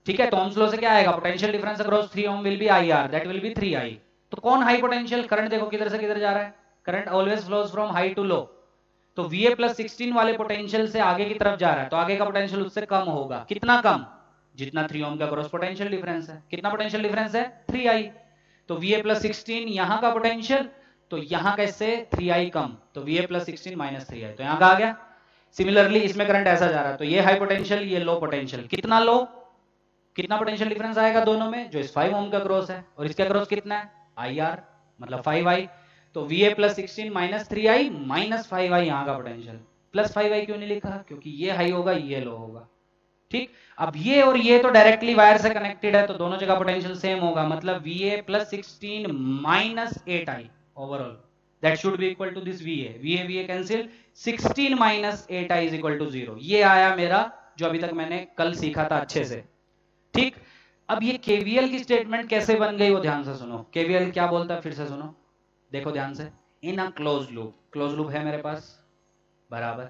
ठीक है। तो ओम्स लॉ से क्या आएगा? Potential difference across 3 ohm will be IR, that will be 3I। तो कौन हाई पोटेंशियल? करंट देखो किधर से किधर जा रहा है, current always flows from high to low. तो VA प्लस 16 वाले पोटेंशियल से आगे की तरफ जा रहा है, तो आगे का पोटेंशियल उससे कम होगा। कितना कम? जितना 3 ओम का क्रॉस पोटेंशियल डिफरेंस है। कितना पोटेंशियल डिफरेंस है? 3I। तो VA प्लस 16 यहां का पोटेंशियल, तो यहां का इससे 3I कम, तो VA प्लस 16 माइनस 3I, तो यहां का आ गया। सिमिलरली इसमें करंट ऐसा जा रहा है, तो ये हाई पोटेंशियल ये लो पोटेंशियल, कितना लो? कितना पोटेंशियल डिफरेंस आएगा दोनों में? जो इस 5 ओम का क्रॉस है, और इसका क्रॉस कितना है? IR, मतलब 5I। तो VA plus 16 minus 3I minus 5I, यहां का पोटेंशियल। प्लस 5I क्यों नहीं लिखा? क्योंकि ये हाई होगा ये लो होगा, ठीक, अब ये और ये तो डायरेक्टली वायर से कनेक्टेड है, तो दोनों जगह पोटेंशियल सेम होगा, मतलब VA plus 16 minus 8I overall, that should be equal to this VA, VA cancel, 16 minus 8I is equal to 0। ये आया मेरा जो अभी तक मैंने कल सीखा था अच्छे से। ठीक, अब ये केवीएल की स्टेटमेंट कैसे बन गई वो ध्यान से सुनो। केवीएल क्या बोलता है फिर से सुनो, देखो ध्यान से। In a close loop, close loop है मेरे पास, बराबर,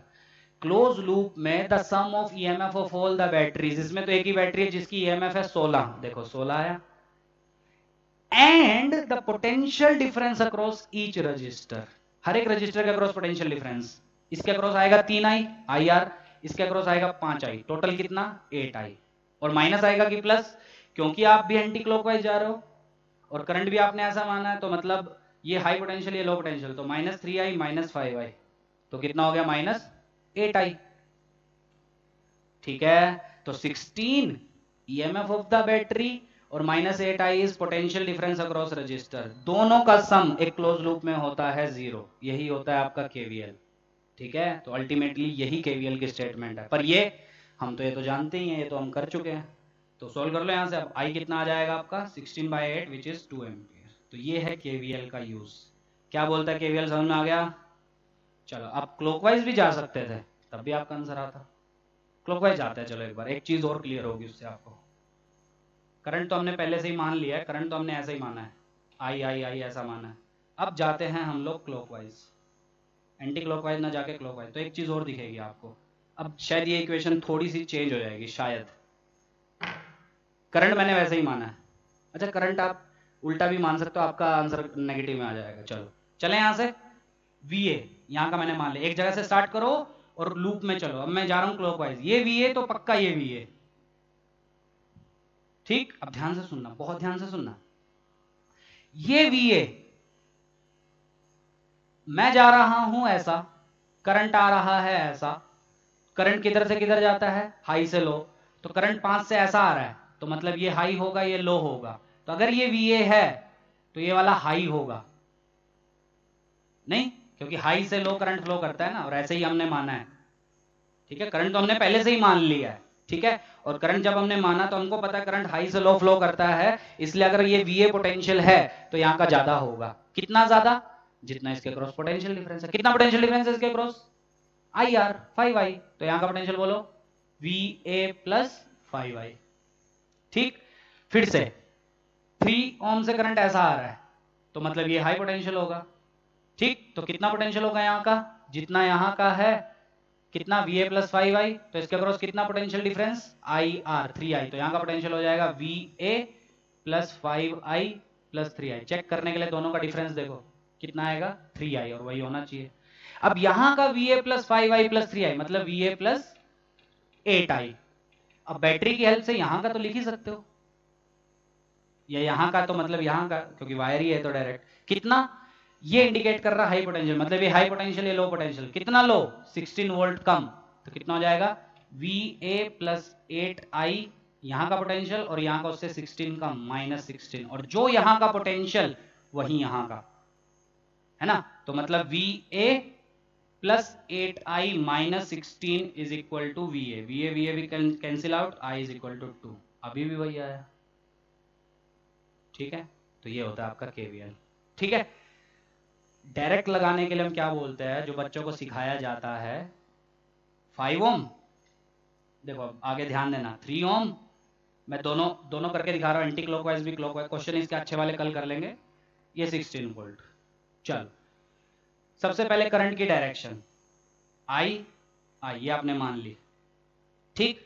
क्लोज लूप में the sum of EMF of all the batteries, इसमें तो एक ही बैटरी है जिसकी ईएमएफ है 16, देखो 16 आया, and the potential difference across each resistor, हर एक रजिस्टर के अक्रॉस पोटेंशियल डिफरेंस, इसके अक्रॉस आएगा 3I IR, इसके अक्रॉस आएगा 5I, टोटल कितना 8I, और माइनस आएगा कि प्लस, क्योंकि आप भी एंटी क्लॉकवाइज जा रहे हो और करंट भी आपने ऐसा माना है, तो मतलब ये हाई पोटेंशियल ये लो पोटेंशियल, तो -3I माइनस 5I, तो कितना हो गया -8I। ठीक है, तो 16 ईएमएफ ऑफ द बैटरी और -8I is potential difference across register, दोनों का सम एक क्लोज लूप में होता है 0, यही होता है आपका केवीएल। ठीक है, तो अल्टीमेटली यही केवीएल की स्टेटमेंट है, पर ये हम तो ये तो जानते ही हैं, ये तो हम कर चुके हैं, तो सोल्व कर लो यहां से। अब I कितना आ जाएगा आपका 16/8 विच इज 2 एम्पियर, तो ये है केवीएल का यूज। क्या बोलता है केवीएल, समझ में आ गया? चलो, आप क्लॉकवाइज भी जा सकते थे तब भी आपका आंसर आता, क्लॉकवाइज जाते हैं। चलो एक बार एक चीज और क्लियर होगी उससे आपको, करंट तो हमने पहले से ही मान लिया है, करंट तो हमने ऐसे ही माना है, I ऐसा माना है। अब जाते हैं हम लोग क्लॉकवाइज, एंटी क्लॉकवाइज ना जाके क्लॉकवाइज, तो एक चीज और दिखेगी आपको। अब शायद ये इक्वेशन थोड़ी सी चेंज हो जाएगी शायद, करंट मैंने वैसे ही माना है, अच्छा करंट आप उल्टा भी मान सकते हो, आपका आंसर नेगेटिव में आ जाएगा। चलो चले यहां से, VA यहां का मैंने मान लिया, एक जगह से स्टार्ट करो और लूप में चलो। अब मैं जा रहा हूं क्लॉकवाइज, ये VA तो पक्का ये VA, ठीक। अब ध्यान से सुनना, बहुत ध्यान से सुनना, ये VA मैं जा रहा हूं ऐसा, करंट आ रहा है ऐसा, करंट किधर से किधर जाता है, हाई से लो, तो करंट 5 से ऐसा आ रहा है, तो मतलब ये हाई होगा ये लो होगा, तो अगर ये VA है तो ये वाला हाई होगा, नहीं, क्योंकि हाई से लो करंट फ्लो करता है ना, और ऐसे ही हमने माना है। ठीक है, करंट तो हमने पहले से ही मान लिया है, ठीक है, और करंट जब हमने माना तो हमको पता है करंट हाई से लो फ्लो करता है, इसलिए अगर ये VA पोटेंशियल है तो यहाँ का ज्यादा होगा, कितना ज्यादा, जितना इसके क्रॉस पोटेंशियल डिफरेंस है। कितना पोटेंशियल डिफरेंस है इसके क्रॉस, IR 5I, तो यहाँ का पोटेंशियल बोलो VA प्लस 5I। ठीक, फिर से 3 ओम से करंट ऐसा आ रहा है, तो मतलब ये हाई पोटेंशियल होगा, ठीक, तो कितना पोटेंशियल होगा यहाँ का, जितना यहाँ का है, कितना VA प्लस 5I, तो इसके अक्रॉस कितना पोटेंशियल डिफरेंस IR 3I, तो यहाँ का पोटेंशियल हो जाएगा VA plus 5I plus 3I। Check करने के लिए दोनों का डिफरेंस देखो कितना आएगा 3I, और वही होना चाहिए। अब यहाँ का VA plus 5I plus 3I मतलब VA प्लस 8I। अब बैटरी की हेल्प से यहाँ का तो लिख ही सकते हो, या यहाँ का तो मतलब यहाँ का, क्योंकि वायर ही है तो डायरेक्ट कितना, ये इंडिकेट कर रहा हाई पोटेंशियल, मतलब ये हाई पोटेंशियल ये लो पोटेंशियल, कितना लो 16 वोल्ट कम, तो कितना हो जाएगा VA प्लस 8I यहाँ का पोटेंशियल, और यहाँ का उससे 16 कम -16, और जो यहाँ का पोटेंशियल वही यहाँ का है ना, तो मतलब VA plus 8I minus 16 is equal to VA, VA भी cancel out, I is equal to 2, अभी भी वही आया। ठीक है, तो ये होता है आपका केवीएल। ठीक है, डायरेक्ट लगाने के लिए हम क्या बोलते हैं, जो बच्चों को सिखाया जाता है 5 ओम, देखो आगे ध्यान देना 3 ओम, मैं दोनों करके दिखा रहा हूं, एंटी क्लॉकवाइज भी क्लॉकवाइज, क्वेश्चन इसके अच्छे वाले कल कर लेंगे। ये 16 वोल्ट, चल सबसे पहले करंट की डायरेक्शन I ये आपने मान ली, ठीक।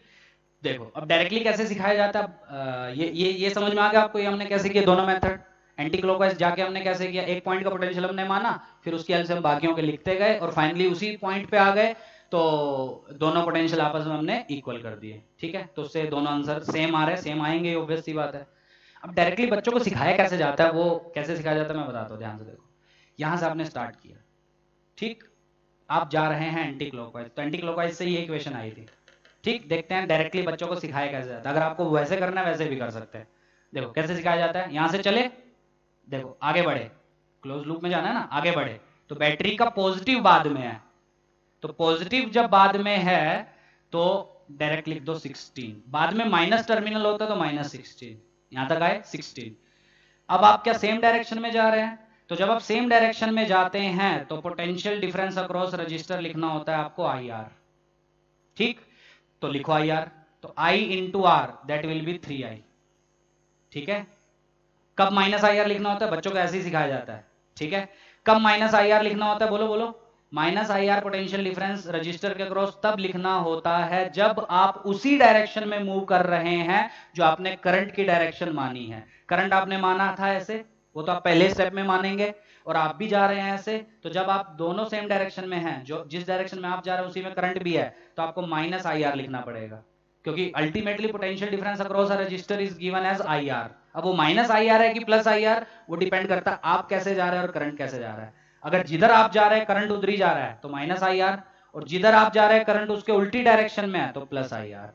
देखो अब डायरेक्टली कैसे सिखाया जाता है, ये समझ में आ गया आपको, ये हमने कैसे किया दोनों मेथड, एंटी क्लॉकवाइज जाके हमने कैसे किया, एक पॉइंट का पोटेंशियल हमने माना, फिर उसकी हेल्प से हम बाकियों के लिखते गए, और फाइनली उसी पॉइंट पे आ गए, तो दोनों पोटेंशियल आपस में हमने इक्वल कर दिए। ठीक है, तो उससे दोनों आंसर सेम आ रहे हैं, सेम आएंगे, ऑब्वियस सी बात है। अब डायरेक्टली बच्चों को सिखाया कैसे जाता है, वो कैसे सिखाया जाता है मैं बताता हूँ, ध्यान से देखो। यहां से आपने स्टार्ट किया, ठीक, आप जा रहे हैं एंटी क्लॉकवाइज, तो एंटी क्लॉकवाइज से ये इक्वेशन आई थी, ठीक। देखते हैं डायरेक्टली बच्चों को सिखाया कैसे जाता है, अगर आपको वैसे करना है वैसे भी कर सकते हैं। देखो कैसे सिखाया जाता है, यहां से चले, देखो आगे बढ़े, क्लोज लूप में जाना है ना, आगे बढ़े, तो बैटरी का पॉजिटिव बाद में है, तो पॉजिटिव जब बाद में है तो डायरेक्ट लिख दो 16, बाद में माइनस टर्मिनल होता तो -16, यहां तक आए 16। अब आप क्या सेम डायरेक्शन में जा रहे हैं, तो जब आप सेम डायरेक्शन में जाते हैं तो पोटेंशियल डिफरेंस अक्रॉस रजिस्टर लिखना होता है आपको IR, ठीक, तो लिखो IR, तो I into R that will be 3I, ठीक है। कब -IR लिखना होता है, बच्चों को ऐसे ही सिखाया जाता है, ठीक है। कब -IR लिखना होता है, बोलो बोलो। -IR पोटेंशियल डिफरेंस रजिस्टर के अक्रॉस तब लिखना होता है जब आप उसी डायरेक्शन में मूव कर रहे हैं जो आपने करंट की डायरेक्शन मानी है। करंट आपने माना था ऐसे, वो तो आप पहले स्टेप में मानेंगे, और आप भी जा रहे हैं ऐसे, तो जब आप दोनों सेम डायरेक्शन में हैं, जो जिस डायरेक्शन में आप जा रहे हैं उसी में करंट भी है, तो आपको -IR लिखना पड़ेगा, क्योंकि ultimately potential difference across a resistor is given as IR। अब वो -IR है कि +IR, वो डिपेंड करता है आप कैसे जा रहे हैं और करंट कैसे जा रहा है। अगर जिधर आप जा रहे हैं करंट उधर ही जा रहा है तो -IR, और जिधर आप जा रहे हैं करंट उसके उल्टी डायरेक्शन में है तो +IR।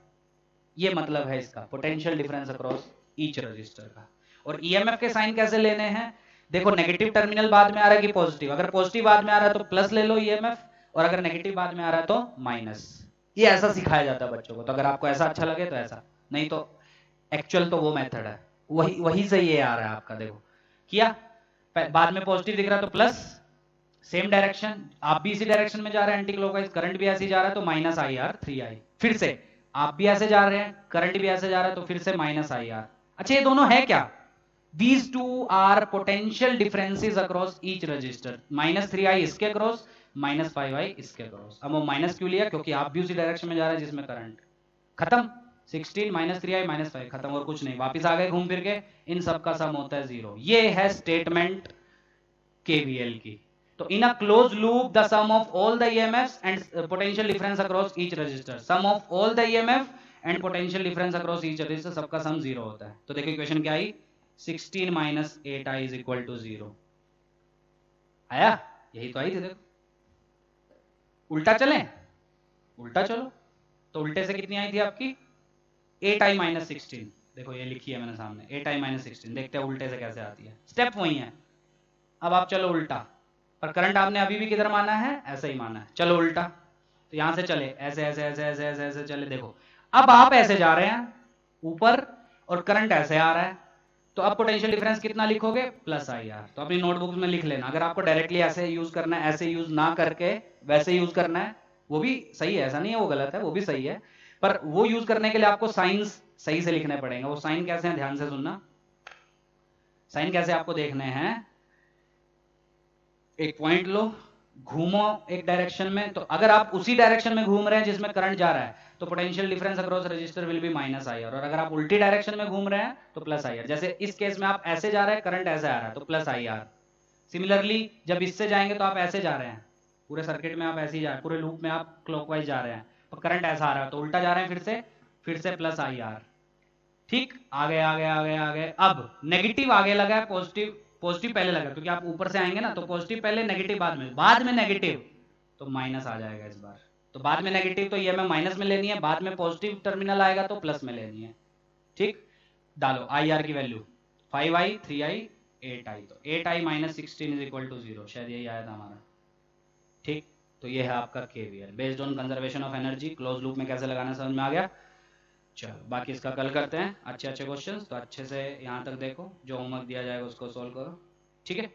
ये मतलब है इसका potential difference across each register का। और EMF के साइन कैसे लेने हैं, देखो नेगेटिव टर्मिनल बाद में आ रहा है कि पॉजिटिव, अगर पॉजिटिव बाद में आ रहा है तो प्लस ले लो EMF, और अगर नेगेटिव बाद में आ रहा है तो माइनस। ये ऐसा सिखाया जाता है बच्चों को, तो अगर आपको ऐसा अच्छा लगे तो ऐसा, नहीं तो एक्चुअल तो वो मेथड है, वही से ये आ रहा है आपका। देखो किया, बाद में पॉजिटिव दिख रहा है तो प्लस, सेम डायरेक्शन, आप भी इसी डायरेक्शन में जा रहे हैं एंटी क्लॉकवाइज, करंट भी ऐसे ही जा रहा है तो -IR 3I, फिर से आप भी ऐसे जा रहे हैं, करंट भी ऐसे जा रहा है तो फिर से -IR। अच्छा ये दोनों है क्या, these two are potential differences across each register, -3I इसके अक्रॉस, -5I इसके अक्रॉस। अब वो माइनस क्यों लिया, क्योंकि आप भी उसी डायरेक्शन में जा रहे हैं जिसमें करंट। खत्म, 16 -3I -5 खत्म, और कुछ नहीं, वापिस आ गए घूम फिर के, इन सब का सम होता है 0। ये है स्टेटमेंट KVL की। तो in a closed loop the sum of all the EMFs and potential difference across each resistor, sum of all the EMF and potential difference across each resistor, सबका सम 0 होता है। तो देखो इक्वेशन क्या आई, 16 - 8I is equal to 0 आया, यही तो आई थी। देखो उल्टा चलें, उल्टा चलो, तो उल्टे से कितनी आई थी आपकी 8I - 16, देखो ये लिखी है मैंने सामने 8I - 16, देखते हैं उल्टे से कैसे आती है, स्टेप वही है। अब आप चलो उल्टा, पर करंट आपने अभी भी किधर माना है, ऐसे ही माना है, चलो उल्टा, तो यहां से चले ऐसे ऐसे ऐसे ऐसे ऐसे ऐसे चले, देखो अब आप ऐसे जा रहे हैं ऊपर और करंट ऐसे आ रहा है, तो अब पोटेंशियल डिफरेंस कितना लिखोगे, +IR। तो अपनी नोटबुक में लिख लेना, अगर आपको डायरेक्टली ऐसे यूज करना है, ऐसे यूज ना करके वैसे यूज करना है, वो भी सही है, ऐसा नहीं है वो गलत है, वो भी सही है, पर वो यूज करने के लिए आपको साइंस सही से लिखने पड़ेंगे। वो साइन कैसे हैं, ध्यान से सुनना, साइन कैसे आपको देखने हैं, एक पॉइंट लो, घूमो एक डायरेक्शन में, तो अगर आप उसी डायरेक्शन में घूम रहे हैं जिसमें करंट जा रहा है तो potential difference across register will be -IR, और अगर आप उल्टी डायरेक्शन में घूम रहे हैं तो +IR। जैसे इस केस में आप ऐसे जा रहे हैं, करंट ऐसे आ रहा है तो +IR। सिमिलरली जब इससे जाएंगे तो आप ऐसे जा रहे हैं, पूरे सर्किट में आप ऐसे ही जा रहे हैं, पूरे लूप में आप क्लॉकवाइज जा रहे हैं, तो करंट ऐसा आ रहा है तो उल्टा जा रहे हैं, फिर से +IR, ठीक, आगे आगे आगे आगे। अब नेगेटिव आगे लगा है, पॉजिटिव पॉजिटिव पहले लगा, क्योंकि आप ऊपर से आएंगे ना, तो पॉजिटिव पहले नेगेटिव बाद में नेगेटिव, तो माइनस आ जाएगा इस बार, तो बाद में नेगेटिव तो ये मैं माइनस में लेनी है, बाद में पॉजिटिव टर्मिनल आएगा तो प्लस में लेनी है, ठीक। डालो IR की वैल्यू 5I 3I 8I, तो 8I - 16 इज इक्वल टू 0, शायद यही आया था हमारा, ठीक। तो ये है आपका KVL based on conservation of energy, close loop में कैसे लगाना समझ में आ गया। चलो बाकी इसका कल करते हैं, अच्छे अच्छे क्वेश्चंस, तो अच्छे से यहाँ तक देखो, जो होमवर्क दिया जाएगा उसको सोल्व करो, ठीक है।